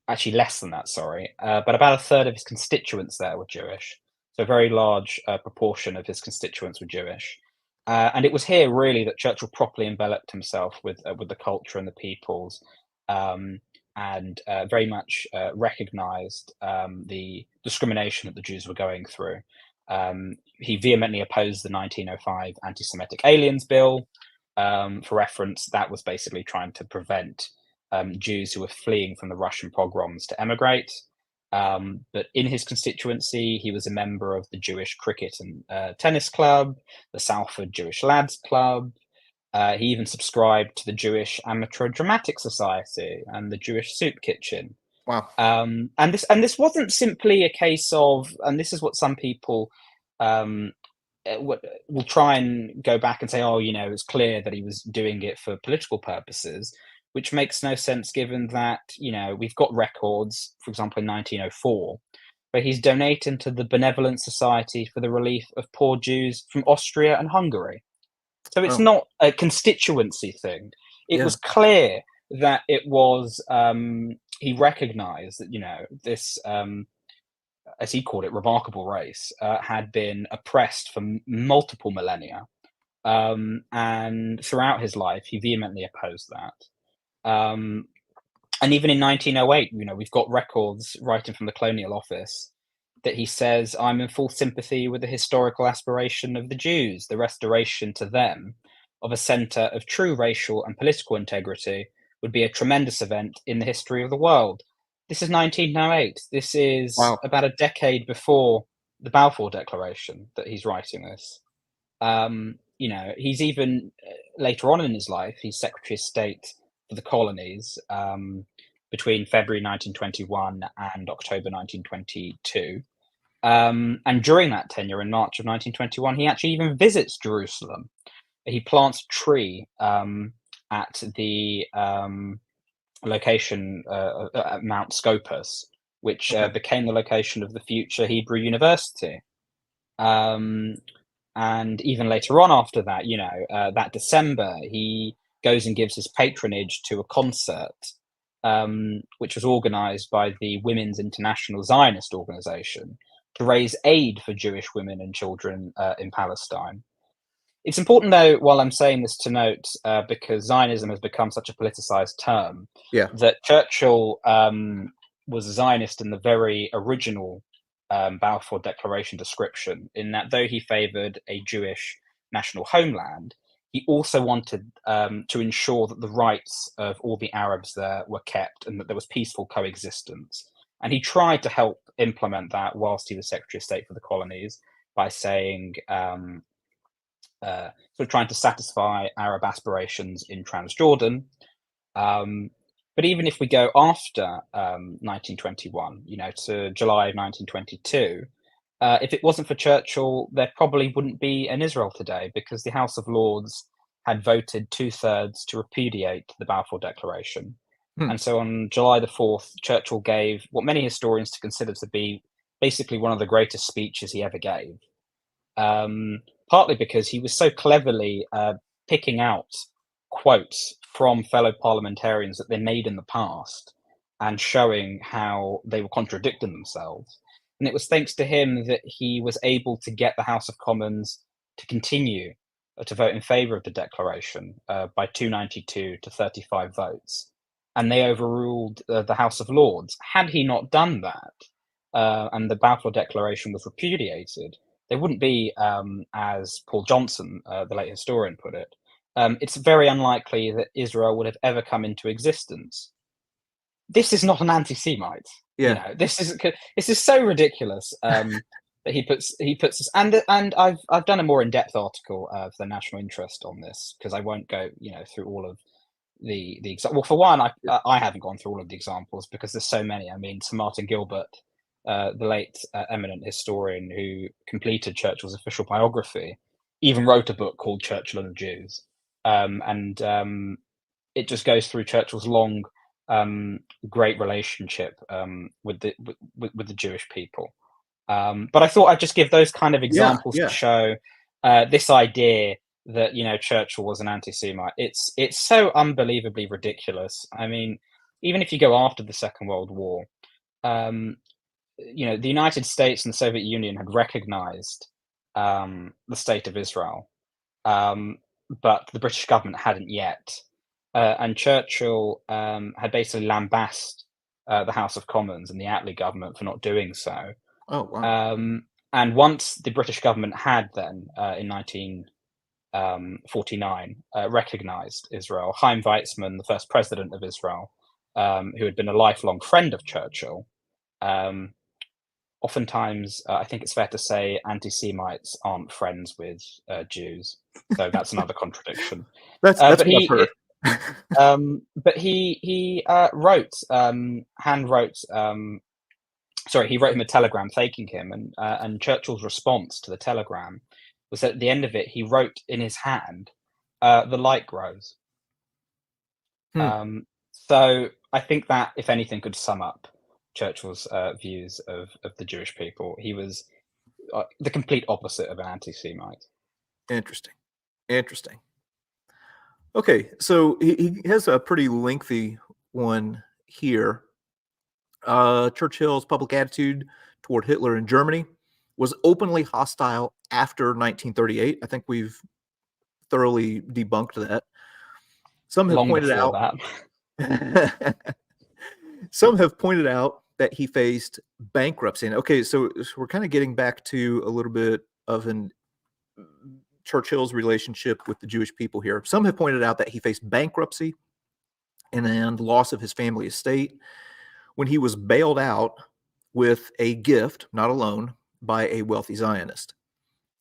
Actually, less than that, sorry. But about a third of his constituents there were Jewish. So a very large proportion of his constituents were Jewish. And it was here really that Churchill properly enveloped himself with the culture and the peoples, and very much recognised the discrimination that the Jews were going through. He vehemently opposed the 1905 Anti-Semitic Aliens Bill. For reference, that was basically trying to prevent Jews who were fleeing from the Russian pogroms to emigrate. But in his constituency, he was a member of the Jewish Cricket and Tennis Club, the Salford Jewish Lads Club. He even subscribed to the Jewish Amateur Dramatic Society and the Jewish Soup Kitchen. Wow. And this wasn't simply a case of, and this is what some people will try and go back and say, oh, it's clear that he was doing it for political purposes, which makes no sense given that, we've got records, for example, in 1904, where he's donating to the Benevolent Society for the Relief of Poor Jews from Austria and Hungary. So it's not a constituency thing. It was clear that it was, he recognized that, this, as he called it, remarkable race, had been oppressed for multiple millennia. And throughout his life, he vehemently opposed that. And even in 1908, we've got records writing from the Colonial Office that he says, I'm in full sympathy with the historical aspiration of the Jews, the restoration to them of a centre of true racial and political integrity would be a tremendous event in the history of the world. This is 1908. This is about a decade before the Balfour Declaration that he's writing this. He's even later on in his life, he's Secretary of State for the colonies between February 1921 and October 1922. And during that tenure in March of 1921, he actually even visits Jerusalem. He plants a tree at the location at Mount Scopus, which became the location of the future Hebrew University. And even later on after that, that December, he goes and gives his patronage to a concert, which was organized by the Women's International Zionist Organization to raise aid for Jewish women and children in Palestine. It's important, though, while I'm saying this, to note, because Zionism has become such a politicized term, that Churchill was a Zionist in the very original Balfour Declaration description, in that though he favored a Jewish national homeland, he also wanted to ensure that the rights of all the Arabs there were kept and that there was peaceful coexistence. And he tried to help implement that whilst he was Secretary of State for the colonies by saying, sort of trying to satisfy Arab aspirations in Transjordan. But even if we go after 1921, to July of 1922, if it wasn't for Churchill, there probably wouldn't be an Israel today, because the House of Lords had voted 2/3 to repudiate the Balfour Declaration. Hmm. And so on July the 4th, Churchill gave what many historians consider to be basically one of the greatest speeches he ever gave. Partly because he was so cleverly picking out quotes from fellow parliamentarians that they made in the past and showing how they were contradicting themselves. And it was thanks to him that he was able to get the House of Commons to continue to vote in favour of the declaration by 292 to 35 votes. And they overruled the House of Lords. Had he not done that, and the Balfour Declaration was repudiated, there wouldn't be, as Paul Johnson, the late historian, put it, it's very unlikely that Israel would have ever come into existence. This is not an anti-Semite. Yeah. This is so ridiculous that he puts this. And I've done a more in-depth article for the National Interest on this, because I won't go through all of the well, for one, I haven't gone through all of the examples because there's so many. I mean, Sir Martin Gilbert, the late eminent historian who completed Churchill's official biography, even wrote a book called Churchill and Jews, and it just goes through Churchill's long, great relationship with the Jewish people. But I thought I'd just give those kind of examples to show this idea that Churchill was an anti-Semite. It's so unbelievably ridiculous. I mean, even if you go after the Second World War, the United States and the Soviet Union had recognized the state of Israel, but the British government hadn't yet. And Churchill had basically lambasted the House of Commons and the Attlee government for not doing so. Oh, wow. And once the British government had then, in 1949, recognized Israel, Chaim Weizmann, the first president of Israel, who had been a lifelong friend of Churchill, oftentimes, I think it's fair to say, anti-Semites aren't friends with Jews. So that's another contradiction. That's But what I've heard. he wrote, he wrote him a telegram thanking him, and Churchill's response to the telegram was that at the end of it, he wrote in his hand, "The light grows." So I think that, if anything, could sum up Churchill's views of the Jewish people. He was the complete opposite of an anti-Semite. Interesting. Okay, so he has a pretty lengthy one here. Churchill's public attitude toward Hitler in Germany was openly hostile after 1938. I think we've thoroughly debunked that. Some have pointed out that he faced bankruptcy. And okay, so we're kind of getting back to a little bit of Churchill's relationship with the Jewish people here. Some have pointed out that he faced bankruptcy and then loss of his family estate when he was bailed out with a gift, not a loan, by a wealthy Zionist.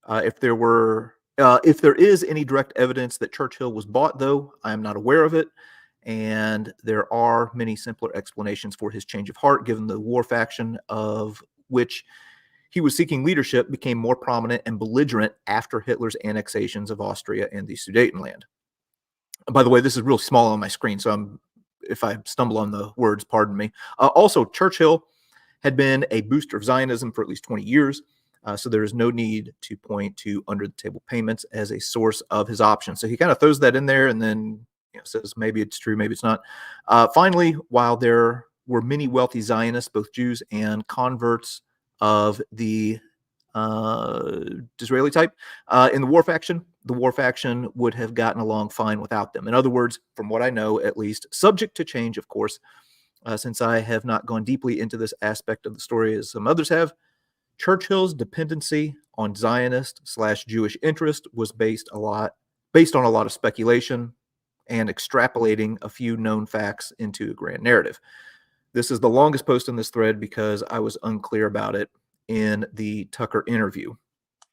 If there is any direct evidence that Churchill was bought, though, I am not aware of it. And there are many simpler explanations for his change of heart, given the war faction of which he was seeking leadership became more prominent and belligerent after Hitler's annexations of Austria and the Sudetenland. By the way, this is real small on my screen, so if I stumble on the words, pardon me. Also, Churchill had been a booster of Zionism for at least 20 years, so there is no need to point to under-the-table payments as a source of his options. So he kind of throws that in there and then says maybe it's true, maybe it's not. Finally, while there were many wealthy Zionists, both Jews and converts of the Disraeli type, in the war faction would have gotten along fine without them. In other words, from what I know, at least, subject to change, of course, since I have not gone deeply into this aspect of the story as some others have, Churchill's dependency on Zionist/Jewish interest was based on a lot of speculation and extrapolating a few known facts into a grand narrative. This is the longest post in this thread because I was unclear about it in the Tucker interview.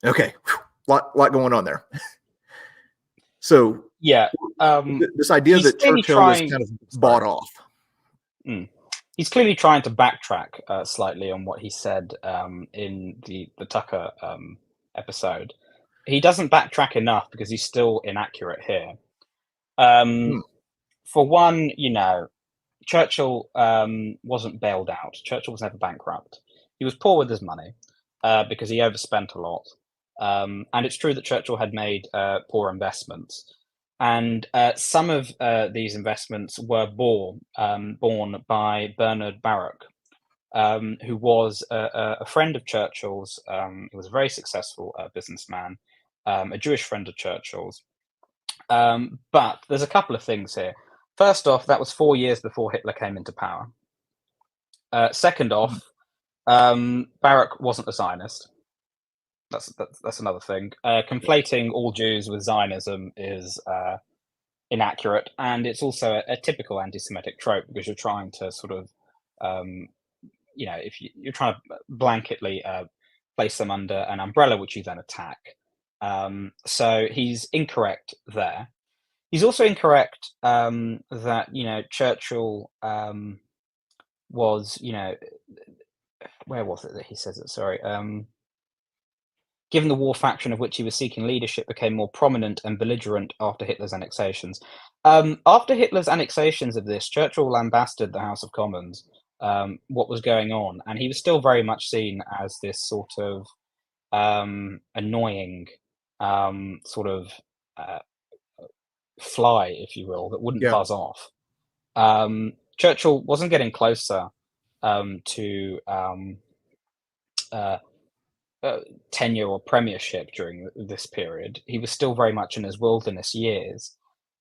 Okay, lot going on there. So Yeah, this idea he's that clearly Churchill is trying. kind of Sorry. bought off. He's clearly trying to backtrack slightly on what he said in the Tucker episode. He doesn't backtrack enough because he's still inaccurate here. Hmm. For one, Churchill wasn't bailed out. Churchill was never bankrupt. He was poor with his money because he overspent a lot. And it's true that Churchill had made poor investments. And some of these investments were born by Bernard Baruch, who was a friend of Churchill's. He was a very successful businessman, a Jewish friend of Churchill's. But there's a couple of things here. First off, that was 4 years before Hitler came into power. Second off, Baruch wasn't a Zionist. That's another thing. Conflating all Jews with Zionism is inaccurate, and it's also a typical anti-Semitic trope because you're trying to sort of, if you're trying to blanketly place them under an umbrella which you then attack. So he's incorrect there. He's also incorrect that Churchill was where was it that he says it? Sorry. Given the war faction of which he was seeking leadership became more prominent and belligerent after Hitler's annexations. After Hitler's annexations of this, Churchill lambasted the House of Commons, what was going on, and he was still very much seen as this sort of annoying sort of fly, if you will, that wouldn't buzz off. Churchill wasn't getting closer to tenure or premiership during this period. He was still very much in his wilderness years.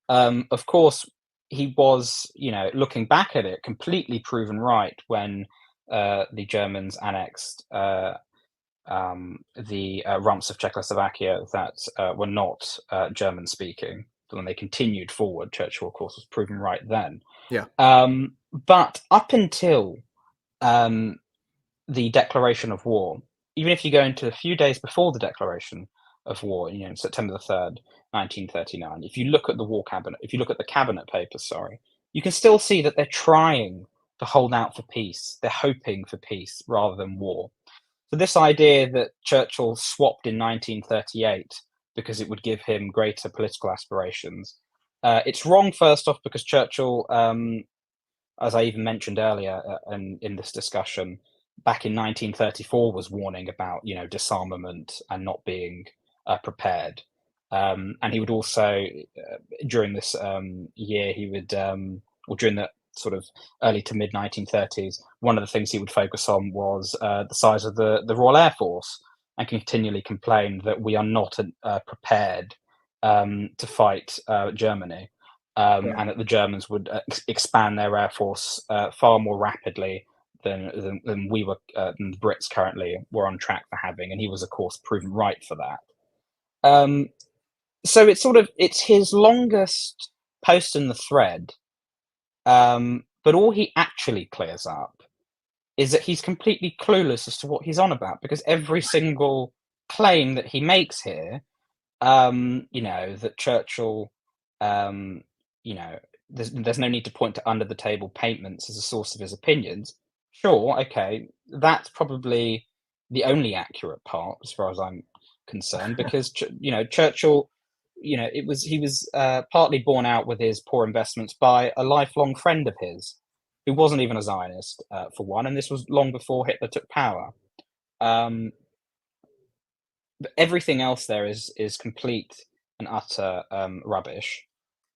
Of course, he was, looking back at it, completely proven right when the Germans annexed the rumps of Czechoslovakia that were not German speaking. When they continued forward, Churchill, of course, was proven right then. Yeah. But up until the declaration of war, even if you go into a few days before the declaration of war, September the 3rd, 1939, if you look at the war cabinet, if you look at the cabinet papers, you can still see that they're trying to hold out for peace. They're hoping for peace rather than war. So this idea that Churchill swapped in 1938 because it would give him greater political aspirations, it's wrong, first off, because Churchill, as I even mentioned earlier in this discussion, back in 1934 was warning about disarmament and not being prepared, and he would also during this year he would or during the sort of early to mid 1930s, one of the things he would focus on was the size of the Royal Air Force, and continually complain that we are not prepared to fight Germany, and that the Germans would expand their air force far more rapidly than we were, than the Brits currently were on track for having, and he was, of course, proven right for that. So it's his longest post in the thread, but all he actually clears up is that he's completely clueless as to what he's on about, because every single claim that he makes here, that Churchill, there's no need to point to under the table payments as a source of his opinions. Sure, okay, that's probably the only accurate part as far as I'm concerned, because Churchill, he was partly borne out with his poor investments by a lifelong friend of his, who wasn't even a Zionist, for one, and this was long before Hitler took power. But everything else there is complete and utter rubbish.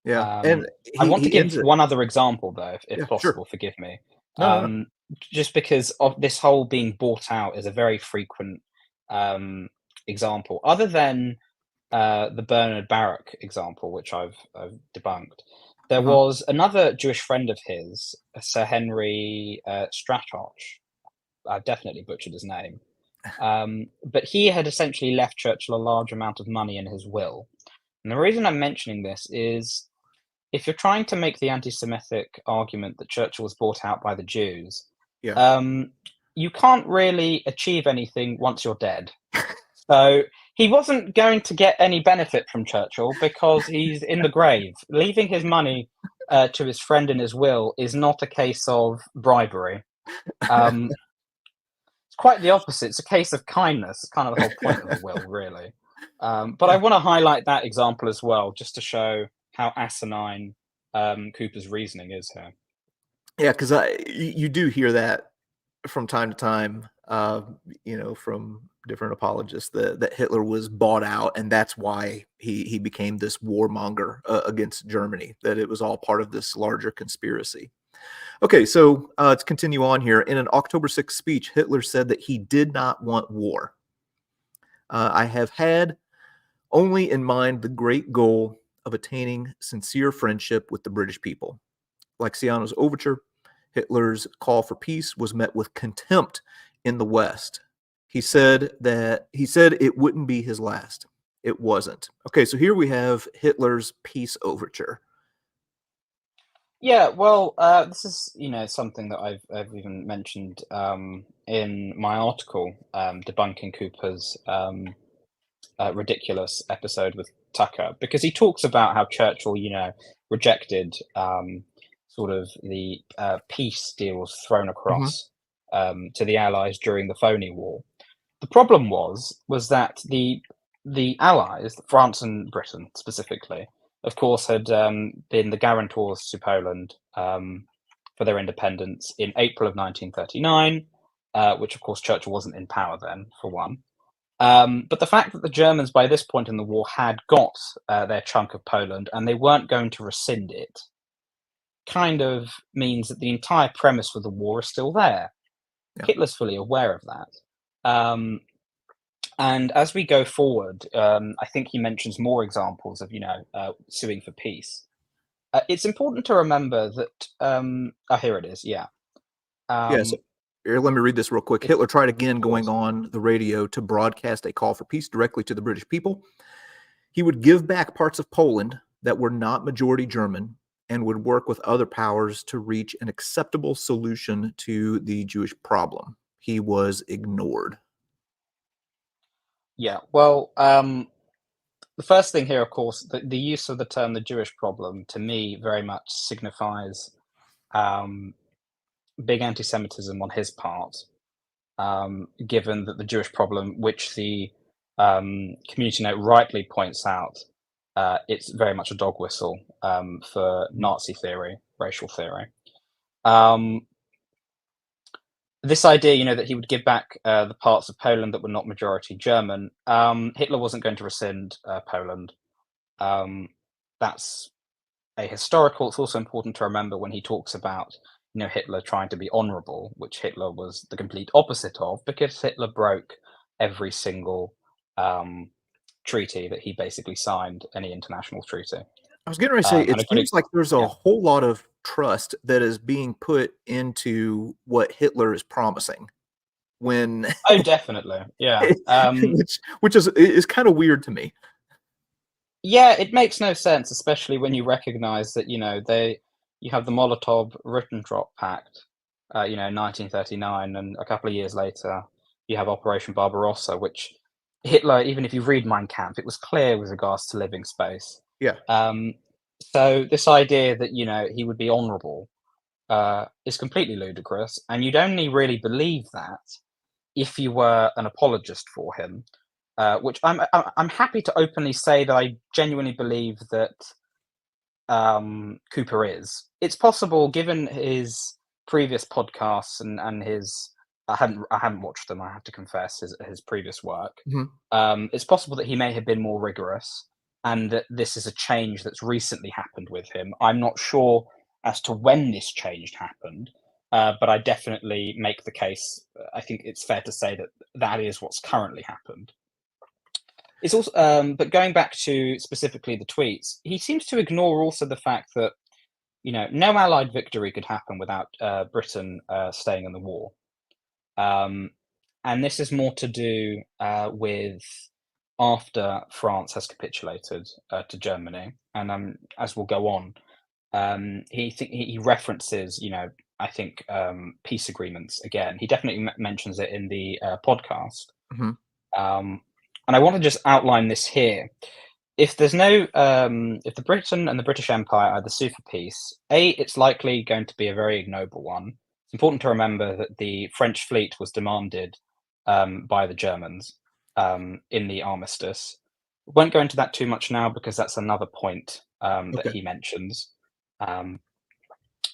Yeah. And I want to he ends give it. one other example, though, if possible. Sure. Forgive me. No. Just because of this whole being bought out is a very frequent example. Other than the Bernard Baruch example, which I've debunked, there was another Jewish friend of his, Sir Henry Stratoch. I've definitely butchered his name. But he had essentially left Churchill a large amount of money in his will. And the reason I'm mentioning this is if you're trying to make the anti-Semitic argument that Churchill was bought out by the Jews, Yeah. you can't really achieve anything once you're dead. So he wasn't going to get any benefit from Churchill because he's in the grave. Leaving his money to his friend in his will is not a case of bribery. It's quite the opposite. It's a case of kindness. It's kind of the whole point of a will, really. But I want to highlight that example as well, just to show how asinine Cooper's reasoning is here. Yeah, because you do hear that from time to time, from different apologists that Hitler was bought out, and that's why he became this warmonger against Germany. That it was all part of this larger conspiracy. Okay, so to continue on here, in an October 6th speech, Hitler said that he did not want war. I have had only in mind the great goal of attaining sincere friendship with the British people. Like Ciano's overture, Hitler's call for peace was met with contempt in the West. He said it wouldn't be his last. It wasn't. Okay, so here we have Hitler's peace overture. Yeah, well, this is something that I've even mentioned in my article, debunking Cooper's ridiculous episode with Tucker, because he talks about how Churchill, rejected sort of the peace deals thrown across to the Allies during the Phoney War. The problem was that the Allies, France and Britain specifically, of course, had been the guarantors to Poland for their independence in April of 1939, which of course Churchill wasn't in power then, for one. But the fact that the Germans by this point in the war had got their chunk of Poland and they weren't going to rescind it kind of means that the entire premise for the war is still there. Yeah. Hitler's fully aware of that. And as we go forward, I think he mentions more examples of, suing for peace. It's important to remember that, here it is, yeah. Yes. Here, let me read this real quick. Hitler tried again going on the radio to broadcast a call for peace directly to the British people. He would give back parts of Poland that were not majority German and would work with other powers to reach an acceptable solution to the Jewish problem. He was ignored. Yeah, well, the first thing here, of course, the use of the term the Jewish problem, to me, very much signifies big anti-Semitism on his part, given that the Jewish problem, which the community note rightly points out, it's very much a dog whistle for Nazi theory, racial theory. This idea, that he would give back the parts of Poland that were not majority German, Hitler wasn't going to rescind Poland. That's ahistorical. It's also important to remember when he talks about, Hitler trying to be honourable, which Hitler was the complete opposite of, because Hitler broke every single treaty that he basically signed, any international treaty. I was getting ready to say, it seems like there's a whole lot of trust that is being put into what Hitler is promising. When oh, definitely, yeah, which is kind of weird to me. Yeah, it makes no sense, especially when you recognize that you have the Molotov-Ribbentrop Pact, 1939, and a couple of years later you have Operation Barbarossa, which Hitler, even if you read Mein Kampf, it was clear with regards to living space. Yeah. So this idea that he would be honourable is completely ludicrous, and you'd only really believe that if you were an apologist for him, which I'm happy to openly say that I genuinely believe that Cooper is. It's possible, given his previous podcasts and his I haven't watched them, I have to confess, his previous work. Mm-hmm. It's possible that he may have been more rigorous, and that this is a change that's recently happened with him. I'm not sure as to when this change happened, but I definitely make the case. I think it's fair to say that is what's currently happened. It's also, but going back to specifically the tweets, he seems to ignore also the fact that no Allied victory could happen without Britain staying in the war. And this is more to do with after France has capitulated to Germany. And as we'll go on, he references, I think peace agreements again. He definitely mentions it in the podcast. Hmm. Um, and I want to just outline this here. If there's no, if the Britain and the British Empire are the super peace, it's likely going to be a very ignoble one. It's important to remember that the French fleet was demanded by the Germans in the armistice. Won't go into that too much now because that's another point that Okay. he mentions. Um,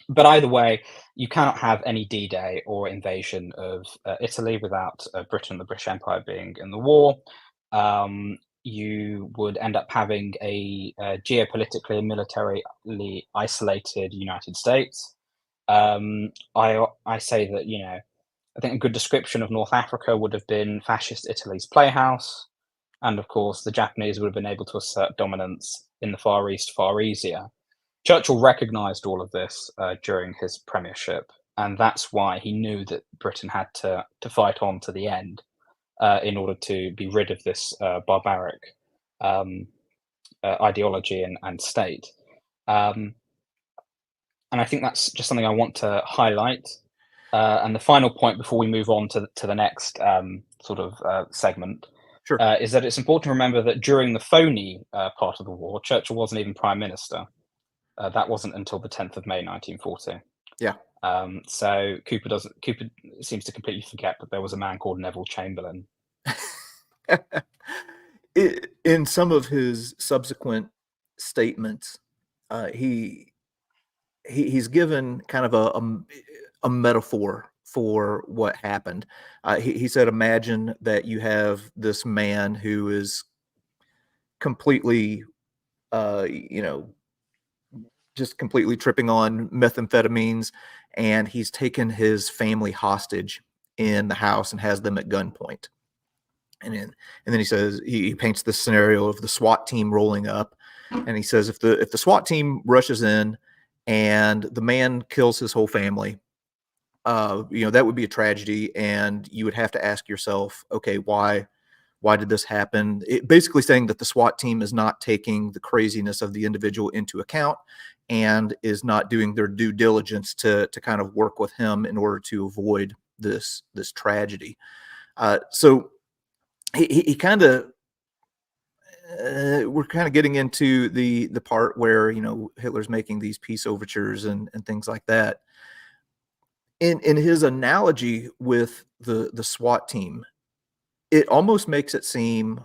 but either way, you cannot have any D-Day or invasion of Italy without Britain and the British Empire being in the war. You would end up having a geopolitically and militarily isolated United States. I say that I think a good description of North Africa would have been fascist Italy's playhouse, and of course the Japanese would have been able to assert dominance in the Far East far easier. Churchill recognised all of this during his premiership, and that's why he knew that Britain had to fight on to the end in order to be rid of this barbaric um, ideology and state. Um, and I think that's just something I want to highlight. And the final point before we move on to the next sort of segment Sure. is that it's important to remember that during the phony part of the war, Churchill wasn't even prime minister. That wasn't until the 10th of May 1940. Yeah. So Cooper seems to completely forget that there was a man called Neville Chamberlain. In some of his subsequent statements, he's given kind of a metaphor for what happened. He said, imagine that you have this man who is completely, just completely tripping on methamphetamines, and he's taken his family hostage in the house and has them at gunpoint. And then he says he paints this scenario of the SWAT team rolling up, and he says if the SWAT team rushes in and the man kills his whole family, that would be a tragedy, and you would have to ask yourself, okay, why did this happen? Basically saying that the SWAT team is not taking the craziness of the individual into account and is not doing their due diligence to kind of work with him in order to avoid this tragedy. So he kind of we're kind of getting into the part where Hitler's making these peace overtures and things like that. In his analogy with the SWAT team, it almost makes it seem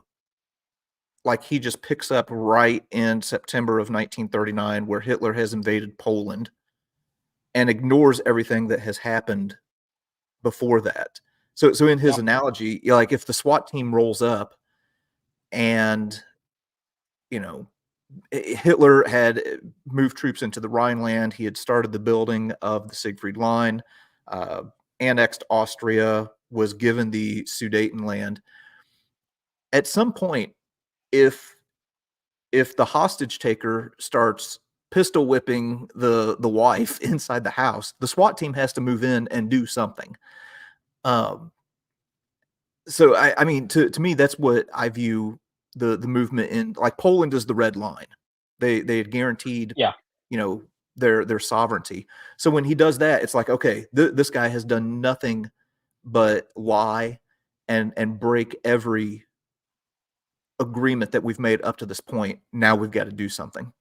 like he just picks up right in September of 1939, where Hitler has invaded Poland, and ignores everything that has happened before that. So in his analogy, like if the SWAT team rolls up and Hitler had moved troops into the Rhineland, he had started the building of the Siegfried Line, annexed Austria, was given the Sudetenland. At some point, if the hostage taker starts pistol whipping the wife inside the house, the SWAT team has to move in and do something. So I mean, to me, that's what I view the movement in. Like, Poland is the red line. They had guaranteed, their sovereignty. So when he does that, it's like, okay, this guy has done nothing but lie and break every agreement that we've made up to this point. Now we've got to do something.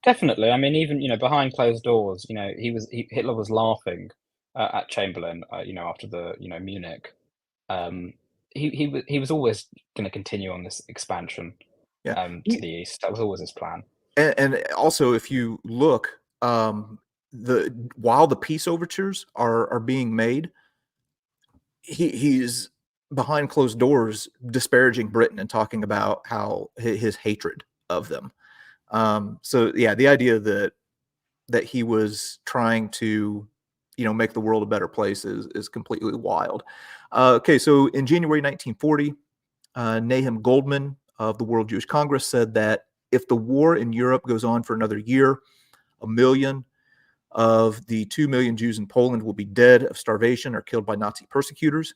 Definitely. I mean, even behind closed doors, Hitler was laughing at Chamberlain, after the Munich. He was always going to continue on this expansion Yeah. to the east. That was always his plan. And also, if you look, while the peace overtures are being made, he's behind closed doors disparaging Britain and talking about how his hatred of them. So yeah, the idea that he was trying to, make the world a better place is completely wild. Okay, so in January 1940, Nahum Goldman of the World Jewish Congress said that if the war in Europe goes on for another year, 1 million of the 2 million Jews in Poland will be dead of starvation or killed by Nazi persecutors.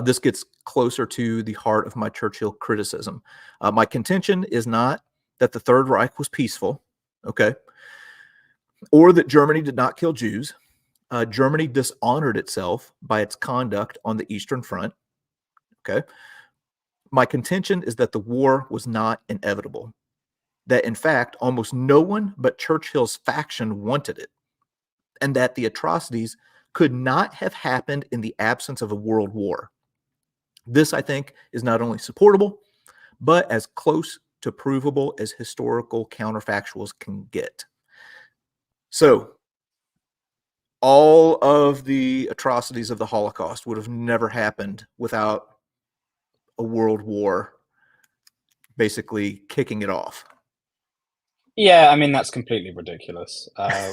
This gets closer to the heart of my Churchill criticism. My contention is not that the Third Reich was peaceful, okay, or that Germany did not kill Jews. Germany dishonored itself by its conduct on the Eastern Front, okay. My contention is that the war was not inevitable, that in fact, almost no one but Churchill's faction wanted it, and that the atrocities could not have happened in the absence of a world war. This, I think, is not only supportable, but as close to provable as historical counterfactuals can get. So, all of the atrocities of the Holocaust would have never happened without a world war basically kicking it off. Yeah, I mean that's completely ridiculous.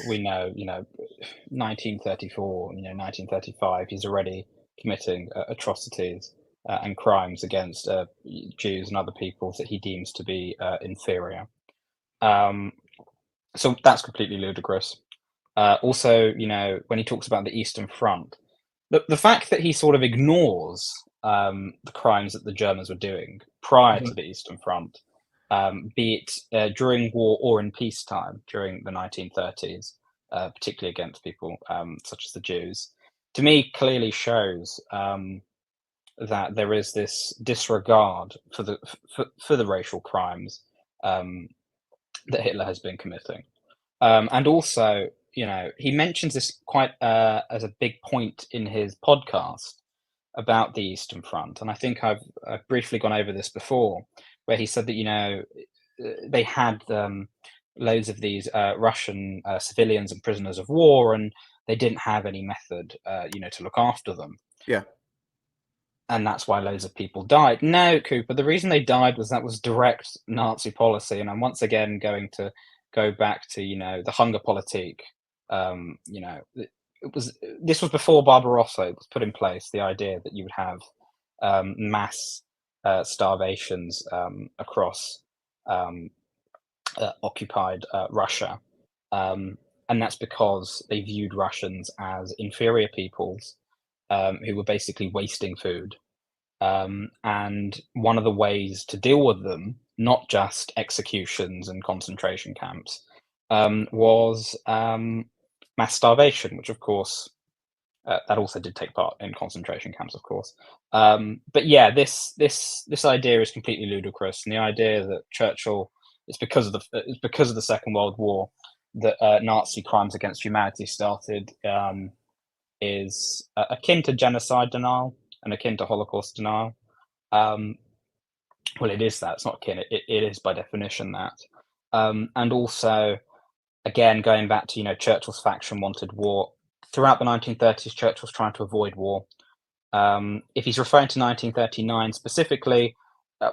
We know, 1934, 1935. He's already committing atrocities and crimes against Jews and other peoples that he deems to be inferior. Um, so that's completely ludicrous. Also, when he talks about the Eastern Front, the fact that he sort of ignores the crimes that the Germans were doing prior to the Eastern Front, be it during war or in peacetime during the 1930s, particularly against people such as the Jews, to me clearly shows that there is this disregard for the racial crimes that Hitler has been committing. And also, he mentions this quite as a big point in his podcast about the Eastern Front, and I think I've briefly gone over this before, where he said that they had loads of these Russian civilians and prisoners of war, and they didn't have any method, to look after them. Yeah. And that's why loads of people died. No, Cooper, the reason they died was that was direct Nazi policy. And I'm once again going to go back to, the hunger politique. This was before Barbarossa was put in place, the idea that you would have mass starvations across occupied Russia. And that's because they viewed Russians as inferior peoples who were basically wasting food. And one of the ways to deal with them, not just executions and concentration camps, was mass starvation, which of course that also did take part in concentration camps, of course. But yeah, this idea is completely ludicrous, and the idea that Churchill it's because of the Second World War that Nazi crimes against humanity started is akin to genocide denial and akin to Holocaust denial. Well, it is that. It's not akin. It is by definition that. And also, again, going back to Churchill's faction wanted war throughout the 1930s. Churchill's trying to avoid war. If he's referring to 1939 specifically,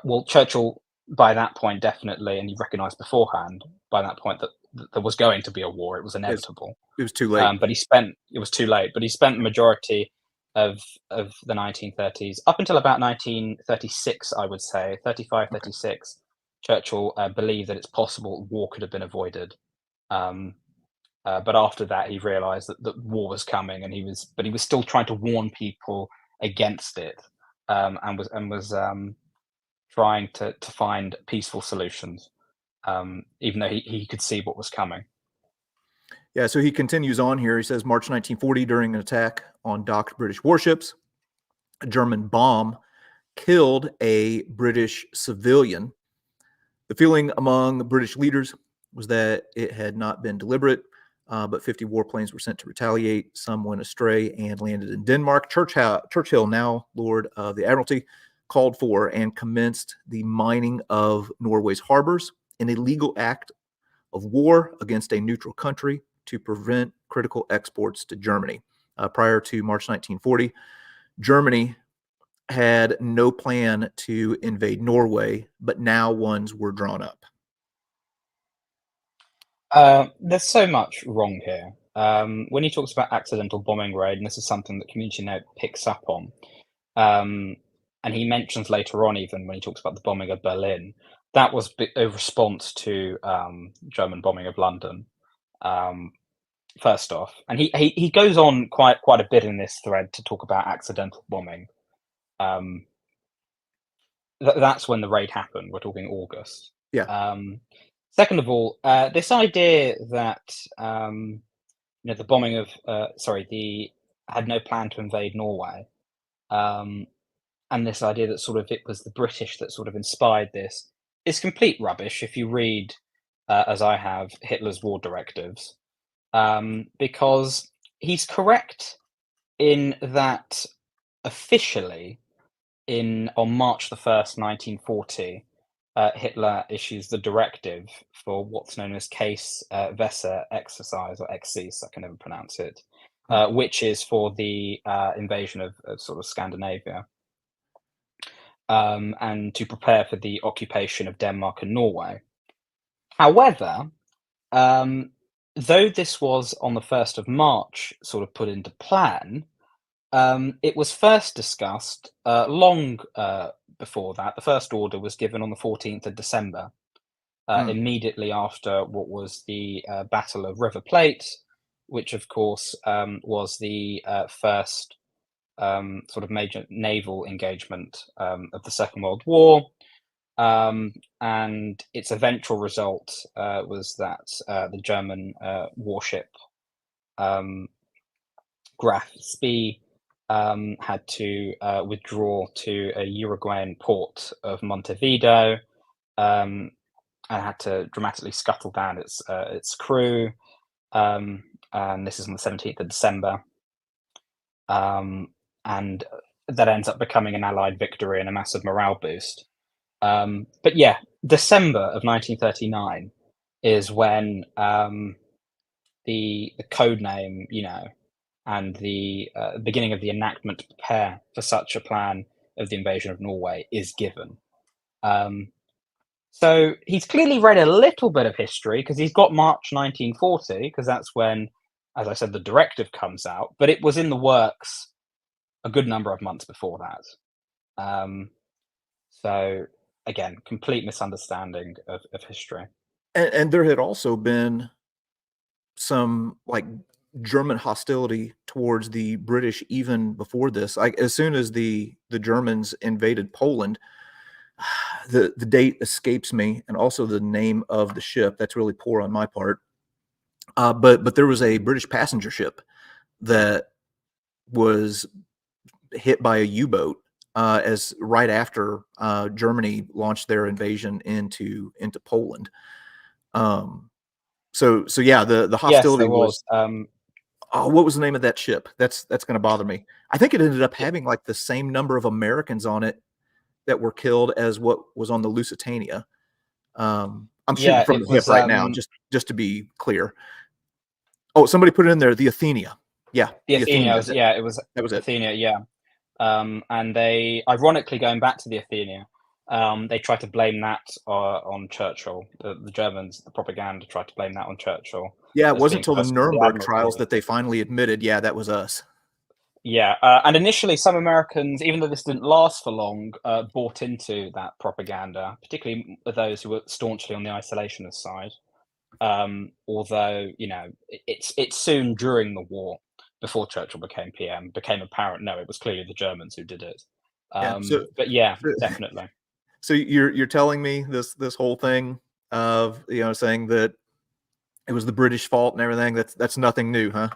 well, Churchill by that point definitely, and he recognised beforehand by that point that there was going to be a war. It was inevitable. It was too late. But it was too late. But he spent the majority of the 1930s up until about 1936, I would say, 35, 36. Churchill believed that it's possible war could have been avoided. But after that, he realised that war was coming, and he was still trying to warn people against it, and was trying to find peaceful solutions, even though he could see what was coming. Yeah, so he continues on here. He says, March 1940, during an attack on docked British warships, a German bomb killed a British civilian. The feeling among British leaders was that it had not been deliberate, but 50 warplanes were sent to retaliate. Some went astray and landed in Denmark. Churchill, now Lord of the Admiralty, called for and commenced the mining of Norway's harbors, an illegal act of war against a neutral country to prevent critical exports to Germany. Prior to March 1940, Germany had no plan to invade Norway, but now ones were drawn up. There's so much wrong here. When he talks about accidental bombing raid, and this is something that Community Note picks up on, and he mentions later on, even when he talks about the bombing of Berlin, that was a response to German bombing of London. First off, and he goes on quite a bit in this thread to talk about accidental bombing. That's when the raid happened. We're talking August. Yeah. Second of all, this idea that the bombing of the had no plan to invade Norway, um, and this idea that sort of it was the British that sort of inspired this is complete rubbish. If you read, as I have, Hitler's war directives, because he's correct in that officially on March the 1st, 1940, Hitler issues the directive for what's known as Case Wesse exercise, or Exercise, I can never pronounce it, Hmm. which is for the invasion of sort of Scandinavia, and to prepare for the occupation of Denmark and Norway. However, um, though this was on the 1st of March sort of put into plan, it was first discussed long before that. The first order was given on the 14th of December, Hmm. immediately after what was the Battle of River Plate, which, of course, was the first sort of major naval engagement of the Second World War. And its eventual result was that the German warship Graf Spee had to withdraw to a Uruguayan port of Montevideo, and had to dramatically scuttle down its crew. And this is on the 17th of December. And that ends up becoming an Allied victory and a massive morale boost. But yeah, December of 1939 is when the code name, and the beginning of the enactment to prepare for such a plan of the invasion of Norway is given. Um, so he's clearly read a little bit of history, because he's got March 1940, because that's when, as I said, the directive comes out, but it was in the works a good number of months before that. So again, complete misunderstanding of history. And there had also been some like German hostility towards the British even before this. Like as soon as the Germans invaded Poland, the date escapes me, and also the name of the ship. That's really poor on my part. But there was a British passenger ship that was hit by a U-boat as right after Germany launched their invasion into Poland. Um, so yeah, the Yes, hostility there was. was. Oh, what was the name of that ship? That's going to bother me. I think it ended up Yeah, having like the same number of Americans on it that were killed as what was on the Lusitania. I'm shooting yeah, from it the hip was. right now, just to be clear. Oh, somebody put it in there. The Athenia. Yeah, The the Athenia Athenia. was. Yeah, it was That was it. Athenia. Yeah. And they, ironically, going back to the Athenia, they tried to blame that on Churchill. The Germans, the propaganda, tried to blame that on Churchill Yeah, it as wasn't being until the first called the Nuremberg trials Admiralty. that they finally admitted, yeah, that was us. Yeah, and initially some Americans, even though this didn't last for long, bought into that propaganda, particularly those who were staunchly on the isolationist side. Although it's soon during the war, before Churchill became PM, became apparent no, it was clearly the Germans who did it. Yeah. So, But yeah, so, definitely. so you're telling me this whole thing of saying that it was the British fault and everything. That's nothing new, huh?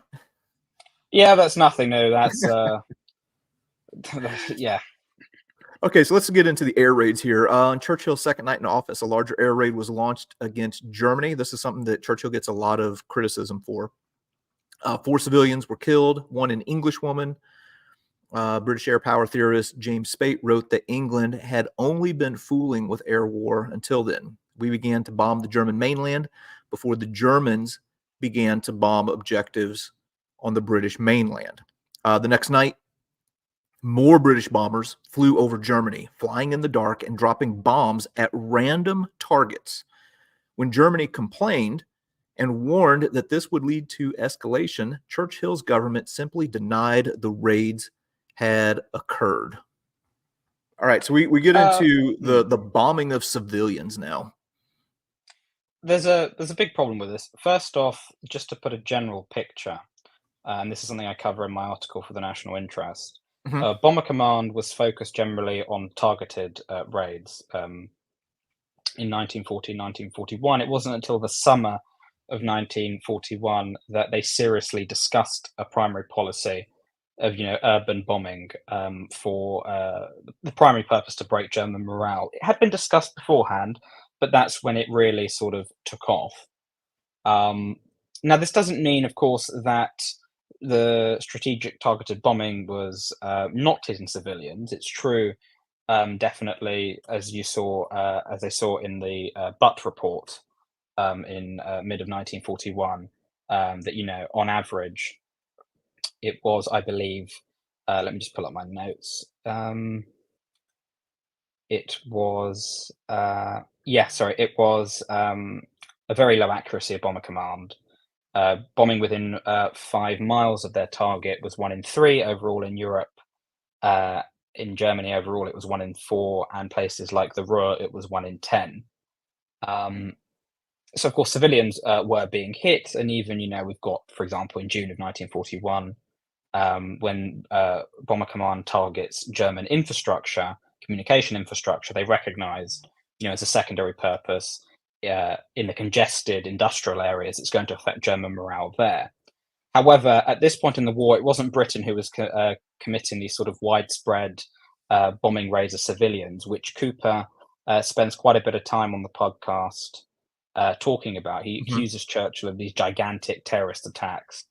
Yeah, that's nothing new. That's yeah, Okay, so let's get into the air raids here. On Churchill's second night in office, a larger air raid was launched against Germany. This is something that Churchill gets a lot of criticism for. Four civilians were killed, one an Englishwoman. British air power theorist James Spate wrote that England had only been fooling with air war until then. We began to bomb the German mainland before the Germans began to bomb objectives on the British mainland. The next night, more British bombers flew over Germany, flying in the dark and dropping bombs at random targets. When Germany complained and warned that this would lead to escalation, Churchill's government simply denied the raids had occurred. All right, so we get into hmm. the bombing of civilians now. There's a big problem with this. First off, just to put a general picture, and this is something I cover in my article for the National Interest. Mm-hmm. Bomber Command was focused generally on targeted raids. in 1940, 1941. It wasn't until the summer of 1941 that they seriously discussed a primary policy of urban bombing for the primary purpose to break German morale. It had been discussed beforehand, but that's when it really sort of took off. Now, this doesn't mean, of course, that the strategic targeted bombing was not hitting civilians. It's true, definitely, as they saw in the Butt report in mid of 1941, that on average, it was, I believe, let me just pull up my notes. It was, it was a very low accuracy of bomber command. Bombing within 5 miles of their target was 1 in 3 overall in Europe. In Germany overall, it was 1 in 4, and places like the Ruhr, it was 1 in 10. So, of course, civilians were being hit, and even, we've got, for example, in June of 1941, when Bomber Command targets German infrastructure, communication infrastructure, they recognized, as a secondary purpose in the congested industrial areas, it's going to affect German morale there. However, at this point in the war, it wasn't Britain who was committing these sort of widespread bombing raids of civilians, which Cooper spends quite a bit of time on the podcast talking about. He accuses Churchill of these gigantic terrorist attacks,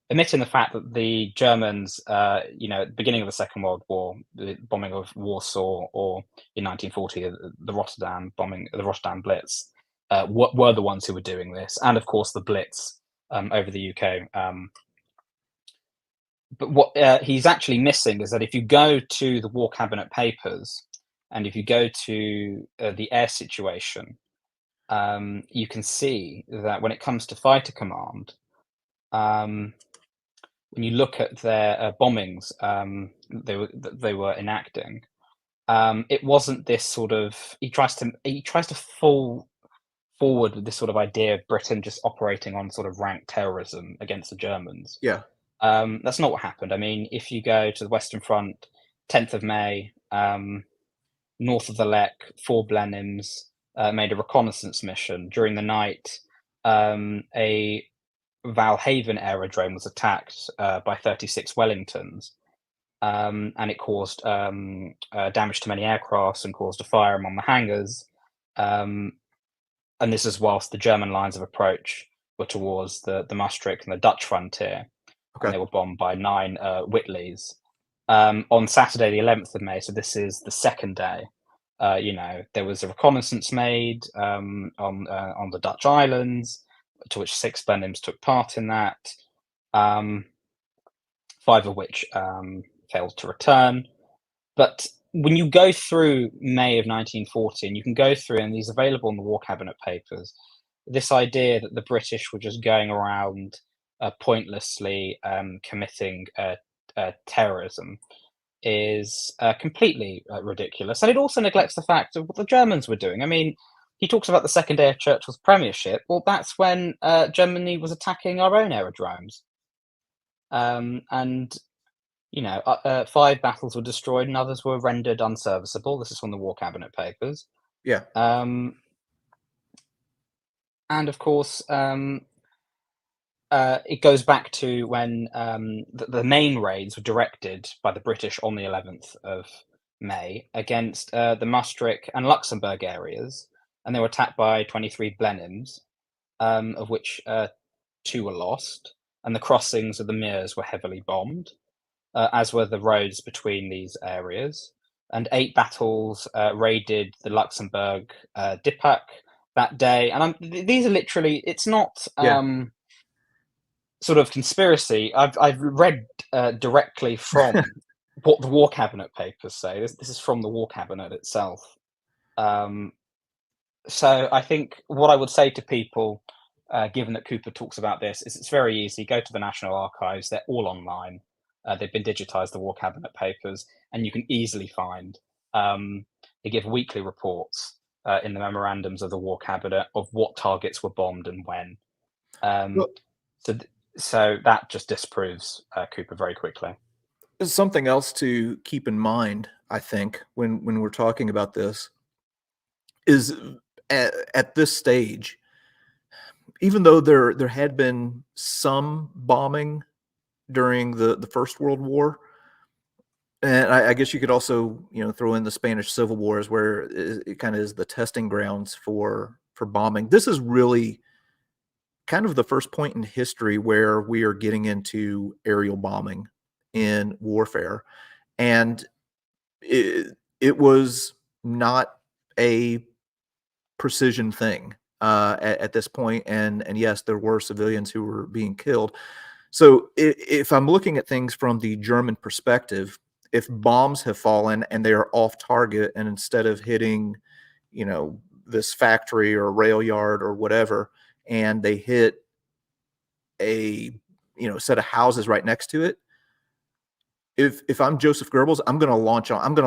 omitting the fact that the Germans, at the beginning of the Second World War, the bombing of Warsaw, or in 1940, the Rotterdam bombing, the Rotterdam Blitz, were the ones who were doing this, and of course the Blitz over the UK. But what he's actually missing is that if you go to the War Cabinet papers, and if you go to the air situation, you can see that when it comes to fighter command, when you look at their bombings they were enacting, it wasn't this sort of, he tries to fall forward with this sort of idea of Britain just operating on sort of rank terrorism against the Germans. Yeah. That's not what happened. I mean, if you go to the Western Front, 10th of May, north of the Lech, 4 Blenheims made a reconnaissance mission. During the night, a Valhaven aerodrome was attacked by 36 Wellingtons, and it caused damage to many aircrafts and caused a fire among the hangars. And this is whilst the German lines of approach were towards the Maastricht and the Dutch frontier, and they were bombed by 9 Whitleys. On Saturday, the 11th of May, so this is the second day, there was a reconnaissance made on the Dutch islands, to which 6 Blenheims took part in that, 5 of which failed to return. But when you go through May of 1940, and you can go through, and these are available in the War Cabinet papers, this idea that the British were just going around pointlessly committing terrorism is completely ridiculous. And it also neglects the fact of what the Germans were doing. I mean, he talks about the second day of Churchill's premiership. Well, that's when Germany was attacking our own aerodromes. And 5 battles were destroyed and others were rendered unserviceable. This is from the War Cabinet papers. Yeah. And of course, it goes back to when the main raids were directed by the British on the 11th of May against the Maastricht and Luxembourg areas, and they were attacked by 23 Blenheims, of which 2 were lost, and the crossings of the Meuse were heavily bombed, as were the roads between these areas. And 8 battles raided the Luxembourg Dippak that day. And these are literally, it's not sort of conspiracy. I've read directly from what the War Cabinet papers say. This is from the War Cabinet itself. So I think what I would say to people, given that Cooper talks about this, is it's very easy. Go to the National Archives. They're all online. They've been digitized, the War Cabinet papers, and you can easily find. They give weekly reports in the memorandums of the War Cabinet of what targets were bombed and when. So that just disproves Cooper very quickly. There's something else to keep in mind, I think, when we're talking about this, is at this stage, even though there had been some bombing during the First World War, and I guess you could also throw in the Spanish Civil War as where it kind of is the testing grounds for bombing. This is really kind of the first point in history where we are getting into aerial bombing in warfare, and it was not a precision thing at this point, and yes, there were civilians who were being killed. So if I'm looking at things from the German perspective, if bombs have fallen and they are off target, and instead of hitting, this factory or rail yard or whatever, and they hit a set of houses right next to it, if I'm Joseph Goebbels, I'm going to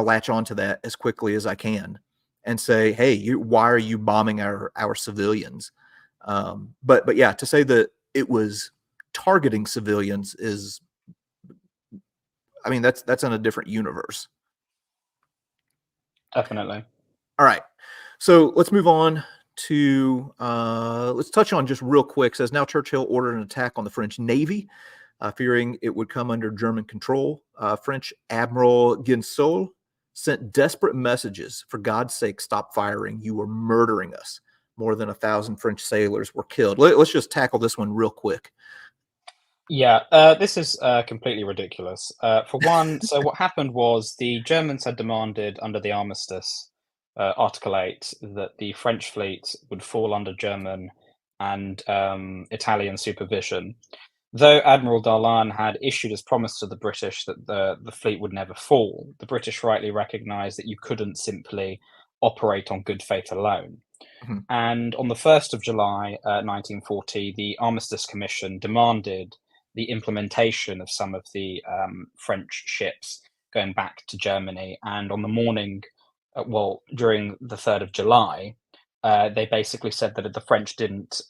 latch on to that as quickly as I can and say, hey, why are you bombing our civilians? But yeah, to say that it was targeting civilians is, I mean, that's in a different universe. Definitely. All right, so let's move on to let's touch on just real quick. Says now Churchill ordered an attack on the French Navy, fearing it would come under German control. French Admiral Guinsol sent desperate messages: "For God's sake, stop firing! You are murdering us." More than 1,000 French sailors were killed. Let's just tackle this one real quick. Yeah, this is completely ridiculous. For one, so what happened was the Germans had demanded under the armistice, Article 8, that the French fleet would fall under German and Italian supervision. Though Admiral Darlan had issued his promise to the British that the fleet would never fall, the British rightly recognised that you couldn't simply operate on good faith alone. Mhm. And on the 1st of July 1940, the Armistice Commission demanded the implementation of some of the French ships going back to Germany. And on the morning, during the 3rd of July, they basically said that if the French didn't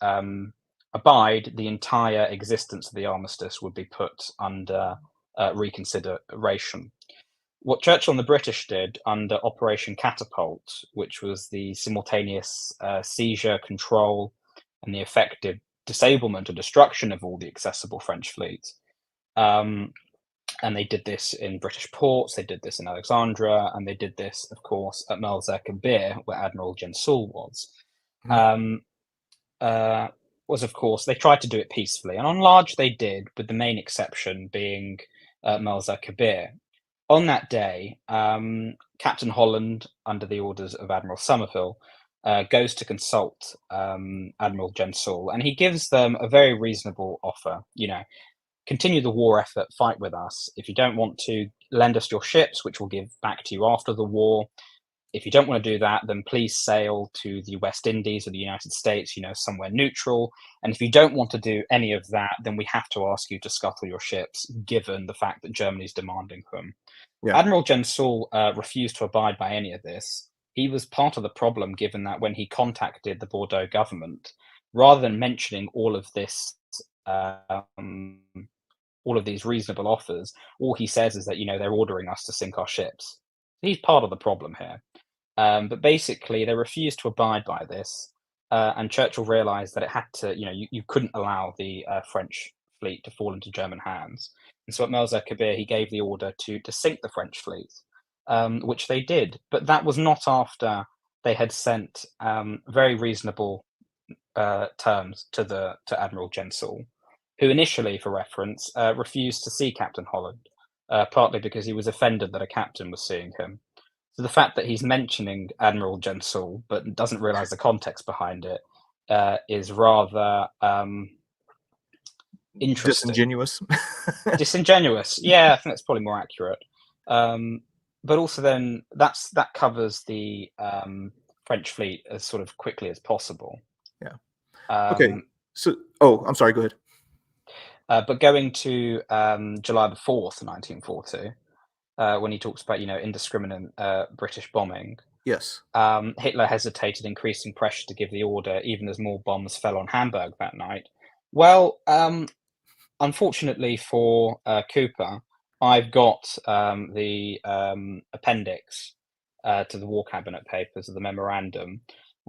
abide, the entire existence of the armistice would be put under reconsideration. What Churchill and the British did under Operation Catapult, which was the simultaneous seizure, control, and the effective disablement or destruction of all the accessible French fleet. And they did this in British ports, they did this in Alexandria, and they did this, of course, at Melzer Kabir, where Admiral Gensoul was. Mhm. Was, of course, they tried to do it peacefully, and on large they did, with the main exception being Melzer Kabir. On that day, Captain Holland, under the orders of Admiral Somerville, goes to consult Admiral Gensoul, and he gives them a very reasonable offer. Continue the war effort, fight with us. If you don't want to, lend us your ships, which we'll give back to you after the war. If you don't want to do that, then please sail to the West Indies or the United States, somewhere neutral. And if you don't want to do any of that, then we have to ask you to scuttle your ships, given the fact that Germany's demanding them. Yeah. Admiral Gensoul refused to abide by any of this. He was part of the problem, given that when he contacted the Bordeaux government, rather than mentioning all of this, all of these reasonable offers, all he says is that they're ordering us to sink our ships. He's part of the problem here. But basically, they refused to abide by this, and Churchill realised that it had to. You couldn't allow the French fleet to fall into German hands. And so at Melzer Kabir, he gave the order to sink the French fleet, which they did. But that was not after they had sent very reasonable terms to Admiral Gensoul, who initially, for reference, refused to see Captain Holland, partly because he was offended that a captain was seeing him. So the fact that he's mentioning Admiral Gensoul but doesn't realise the context behind it is rather interesting. Disingenuous. Disingenuous. Yeah, I think that's probably more accurate. But also then that covers the French fleet as sort of quickly as possible. Yeah. Okay. Um, So, I'm sorry. Go ahead. but going to July the 4th, 1940, when he talks about, indiscriminate British bombing, Yes. Hitler hesitated, increasing pressure to give the order, even as more bombs fell on Hamburg that night. Well, unfortunately for Cooper, I've got the appendix to the War Cabinet papers of the memorandum,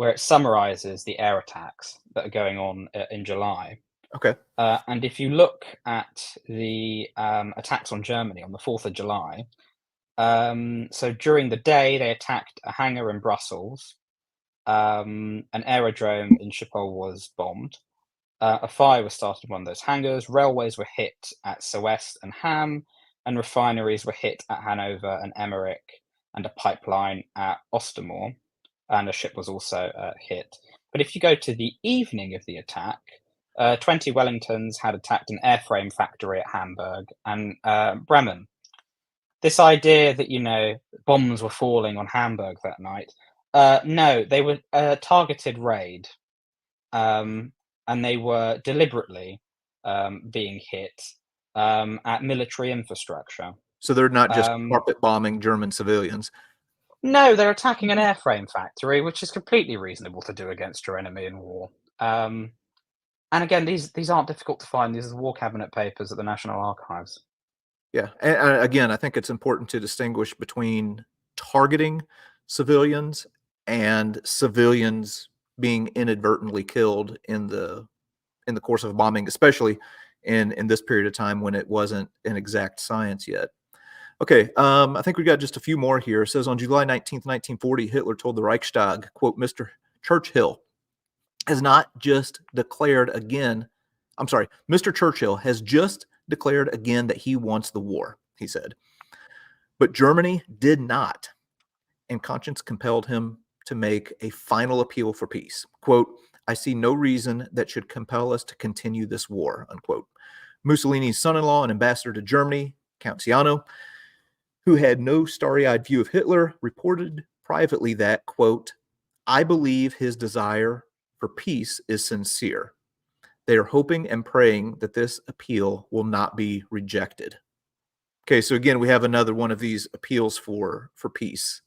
where it summarizes the air attacks that are going on in July. Okay. And if you look at the attacks on Germany on the 4th of July, so during the day, they attacked a hangar in Brussels. An aerodrome in Schiphol was bombed. A fire was started in one of those hangars. Railways were hit at Soest and Ham, and refineries were hit at Hanover and Emmerich, and a pipeline at Ostermoor, and a ship was also hit. But if you go to the evening of the attack, 20 Wellingtons had attacked an airframe factory at Hamburg and Bremen. This idea that, bombs were falling on Hamburg that night, no, they were a targeted raid, and they were deliberately being hit at military infrastructure. So they're not just carpet bombing German civilians. No, they're attacking an airframe factory, which is completely reasonable to do against your enemy in war. And again, these aren't difficult to find. These are the War Cabinet papers at the National Archives. Yeah, and again, I think it's important to distinguish between targeting civilians and civilians being inadvertently killed in the course of a bombing, especially in this period of time when it wasn't an exact science yet. Okay, I think we got just a few more here. It says on July 19th, 1940, Hitler told the Reichstag, quote, Mr. Churchill has not just declared again, I'm sorry, Mr. Churchill has just declared again that he wants the war, he said. But Germany did not, and conscience compelled him to make a final appeal for peace. Quote, I see no reason that should compel us to continue this war, unquote. Mussolini's son-in-law and ambassador to Germany, Count Ciano, who had no starry-eyed view of Hitler, reported privately that, quote, I believe his desire for peace is sincere. They are hoping and praying that this appeal will not be rejected. Okay, so again, we have another one of these appeals for peace.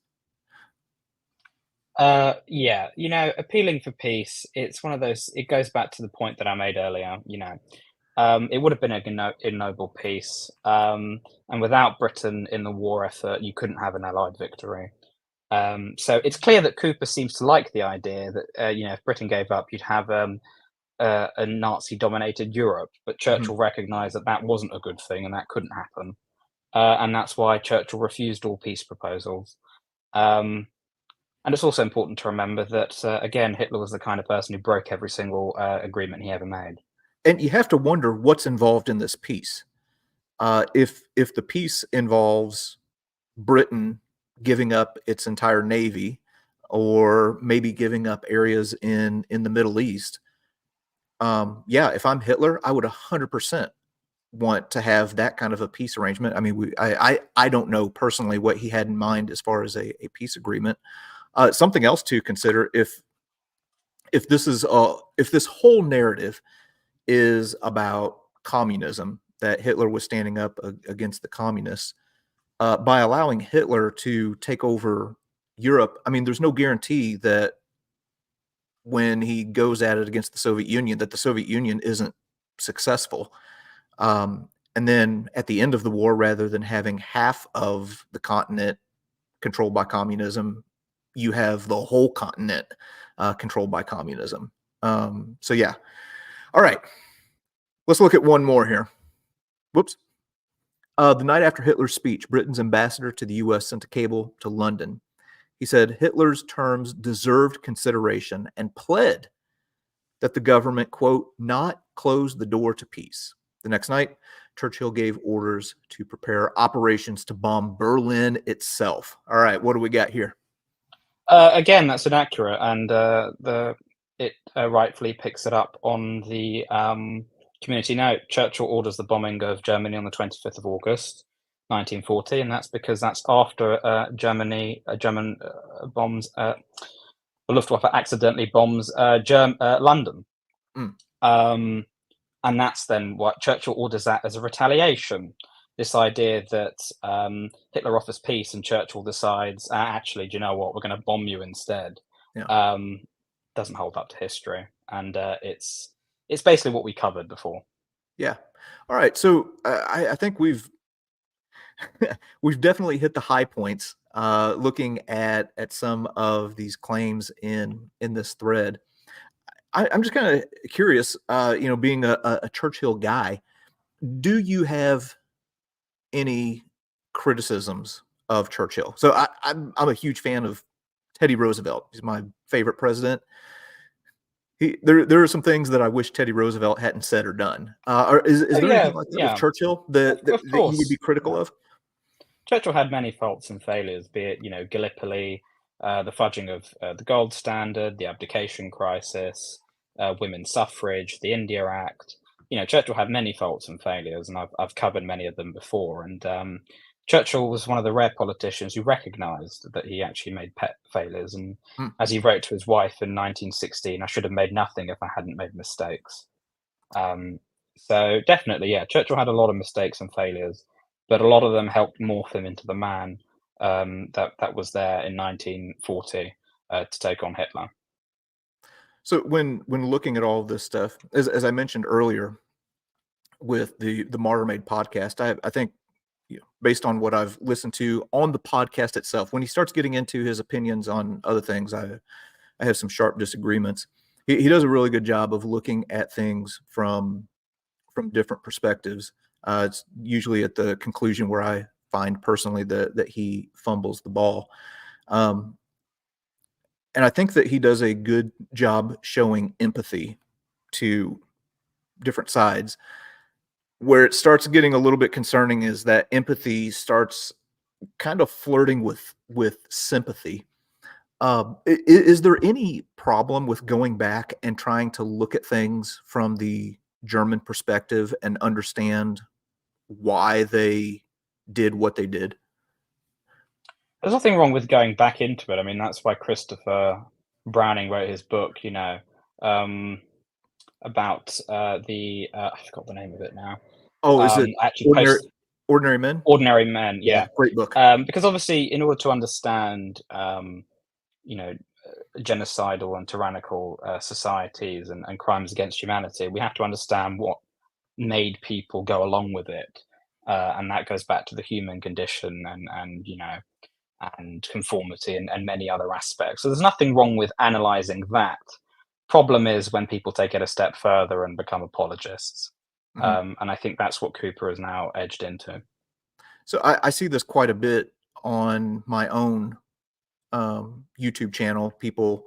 Yeah, appealing for peace, it's one of those, it goes back to the point that I made earlier, it would have been a ignoble peace. And without Britain in the war effort, you couldn't have an Allied victory. So it's clear that Cooper seems to like the idea that, if Britain gave up, you'd have a Nazi-dominated Europe. But Churchill recognized that that wasn't a good thing and that couldn't happen. And that's why Churchill refused all peace proposals. And it's also important to remember that, again, Hitler was the kind of person who broke every single agreement he ever made. And you have to wonder what's involved in this peace. If the peace involves Britain giving up its entire navy, or maybe giving up areas in the Middle East, yeah, if I'm Hitler, I would 100% want to have that kind of a peace arrangement. I mean, I don't know personally what he had in mind as far as a peace agreement. Something else to consider, if this whole narrative is about communism, that Hitler was standing up against the communists, by allowing Hitler to take over Europe, I mean, there's no guarantee that when he goes at it against the Soviet Union, that the Soviet Union isn't successful. And then at the end of the war, rather than having half of the continent controlled by communism, you have the whole continent controlled by communism. So yeah. All right. Let's look at one more here. Whoops. The night after Hitler's speech, Britain's ambassador to the U.S. sent a cable to London. He said Hitler's terms deserved consideration and pled that the government, quote, not close the door to peace. The next night, Churchill gave orders to prepare operations to bomb Berlin itself. All right, what do we got here? Again, that's inaccurate, and it rightfully picks it up on the community note. Churchill orders the bombing of Germany on the 25th of August, 1940, and that's because that's after German bombs, the Luftwaffe accidentally bombs London. And that's then what Churchill orders that as a retaliation. This idea that Hitler offers peace and Churchill decides, actually, do you know what? We're going to bomb you instead. Yeah. Doesn't hold up to history, and it's basically what we covered before. Yeah. All right. So I think we've we've definitely hit the high points. Looking at some of these claims in this thread, I'm just kind of curious. Being a Churchill guy, do you have any criticisms of Churchill? So I'm a huge fan of Teddy Roosevelt. He's my favorite president. There are some things that I wish Teddy Roosevelt hadn't said or done. Is Oh there anything yeah, like that with yeah, Churchill that of you would be course. critical of? Churchill had many faults and failures, be it, Gallipoli, the fudging of the gold standard, the abdication crisis, women's suffrage, the India Act. Churchill had many faults and failures, and I've covered many of them before. And Churchill was one of the rare politicians who recognised that he actually made pet failures. And Mm. as he wrote to his wife in 1916, "I should have made nothing if I hadn't made mistakes." Um, so definitely, yeah, Churchill had a lot of mistakes and failures, but a lot of them helped morph him into the man that was there in 1940 to take on Hitler. So when looking at all of this stuff, as I mentioned earlier with the Martyr Made podcast, I think based on what I've listened to on the podcast itself, when he starts getting into his opinions on other things, I have some sharp disagreements. He does a really good job of looking at things from different perspectives. It's usually at the conclusion where I find personally that he fumbles the ball. Um, and I think that he does a good job showing empathy to different sides. Where it starts getting a little bit concerning is that empathy starts kind of flirting with sympathy. Is there any problem with going back and trying to look at things from the German perspective and understand why they did what they did? There's nothing wrong with going back into it. I mean, that's why Christopher Browning wrote his book, um, about the I forgot the name of it now. Oh, is it Actually, ordinary post ordinary men? Ordinary Men, Yeah, yeah. great book. Because obviously, in order to understand, you know, genocidal and tyrannical societies and crimes against humanity, we have to understand what made people go along with it, and that goes back to the human condition and conformity and many other aspects. So there's nothing wrong with analyzing that. Problem is when people take it a step further and become apologists, Mhm. and I think that's what Cooper is now edged into. So I see this quite a bit on my own YouTube channel. People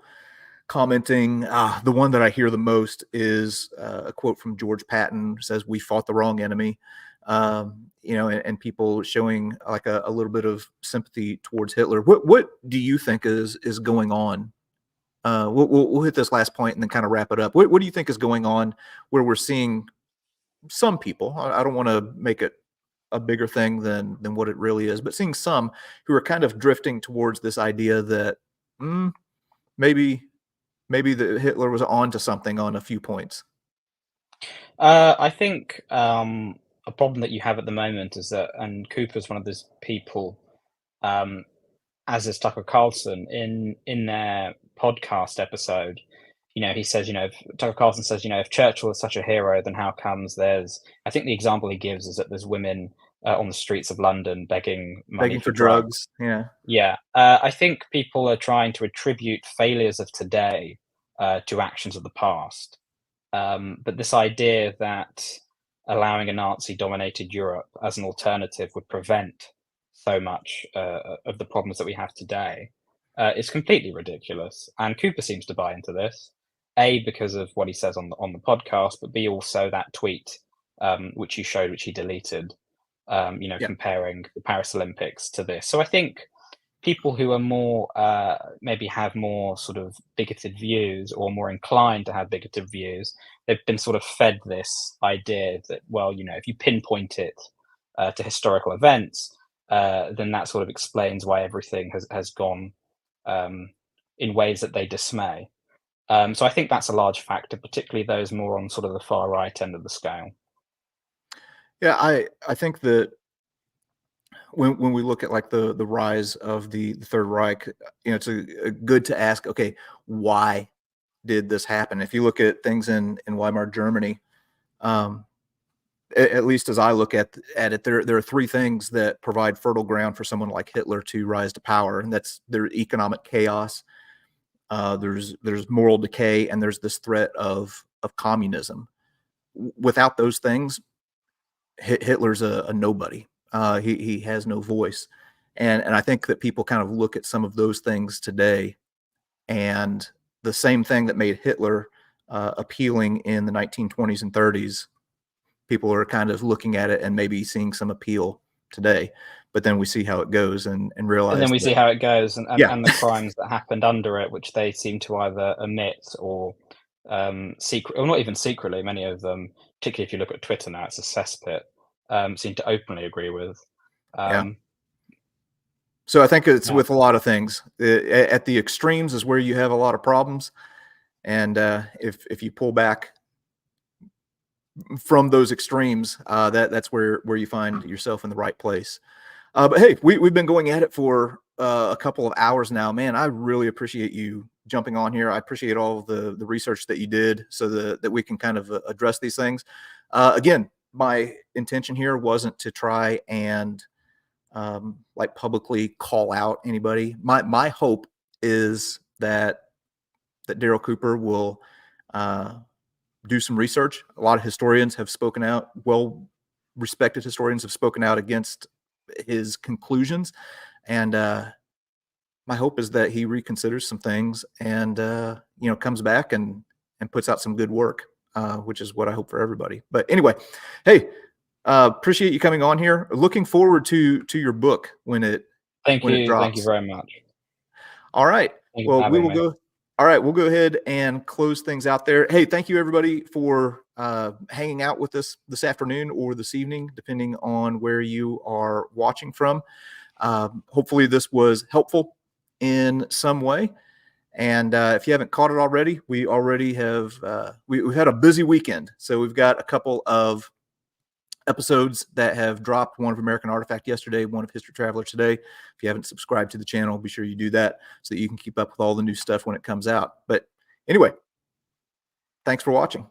commenting. The one that I hear the most is a quote from George Patton, says, "We fought the wrong enemy." And people showing like a little bit of sympathy towards Hitler. What do you think is going on? We'll hit this last point and then kind of wrap it up. What do you think is going on where we're seeing some people? I don't want to make it a bigger thing than what it really is, but seeing some who are kind of drifting towards this idea that mm, maybe the Hitler was on to something on a few points. I think a problem that you have at the moment is that, and Cooper's one of those people, um, as is Tucker Carlson in their podcast episode. He says, if Tucker Carlson says, if Churchill is such a hero, then how comes there's? I think the example he gives is that there's women on the streets of London begging money Begging for for drugs. drugs. Yeah. Yeah, I think people are trying to attribute failures of today to actions of the past. But this idea that allowing a Nazi-dominated Europe as an alternative would prevent so much of the problems that we have today is completely ridiculous. And Cooper seems to buy into this, A, because of what he says on the podcast, but B, also that tweet which he showed, which he deleted, Yeah. comparing the Paris Olympics to this. So I think people who are more maybe have more sort of bigoted views or more inclined to have bigoted views, they've been sort of fed this idea that, well, if you pinpoint it to historical events, then that sort of explains why everything has gone um, in ways that they dismay. So I think that's a large factor, particularly those more on sort of the far right end of the scale. Yeah, I think that when we look at like the rise of the Third Reich, it's a good to ask, okay, why did this happen? If you look at things in Weimar Germany, um, at least as I look at it, there are three things that provide fertile ground for someone like Hitler to rise to power, and that's their economic chaos. There's moral decay, and there's this threat of communism. Without those things, Hitler's a nobody. He has no voice, and I think that people kind of look at some of those things today, and the same thing that made Hitler appealing in the 1920s and 30s, people are kind of looking at it and maybe seeing some appeal today. But then we see how it goes and realize. And then we see how it goes, and Yeah. and the crimes that happened under it, which they seem to either omit or secret, or not even secretly. Many of them, particularly if you look at Twitter now, it's a cesspit. Seem to openly agree with. Yeah. So I think it's Yeah. with a lot of things. At the extremes is where you have a lot of problems, and if you pull back from those extremes, that's where you find yourself in the right place. But hey, we've been going at it for a couple of hours now. Man, I really appreciate you jumping on here. I appreciate all of the research that you did so that we can kind of address these things. Again, my intention here wasn't to try and like publicly call out anybody. My hope is that Darryl Cooper will do some research. A lot of historians have spoken out. Well-respected historians have spoken out against his conclusions, and my hope is that he reconsiders some things and comes back and puts out some good work, which is what I hope for everybody. But anyway, hey, appreciate you coming on here. Looking forward to your book when it Thank you drops. very much. All right. Thank you Well, for we having will me. go. All right, we'll go ahead and close things out there. Hey, thank you everybody for hanging out with us this afternoon or this evening, depending on where you are watching from. Hopefully this was helpful in some way. And if you haven't caught it already, we already have, we've had a busy weekend. So we've got a couple of episodes that have dropped, one of American Artifact yesterday, one of History Traveler today. If you haven't subscribed to the channel, be sure you do that so that you can keep up with all the new stuff when it comes out. But anyway, thanks for watching.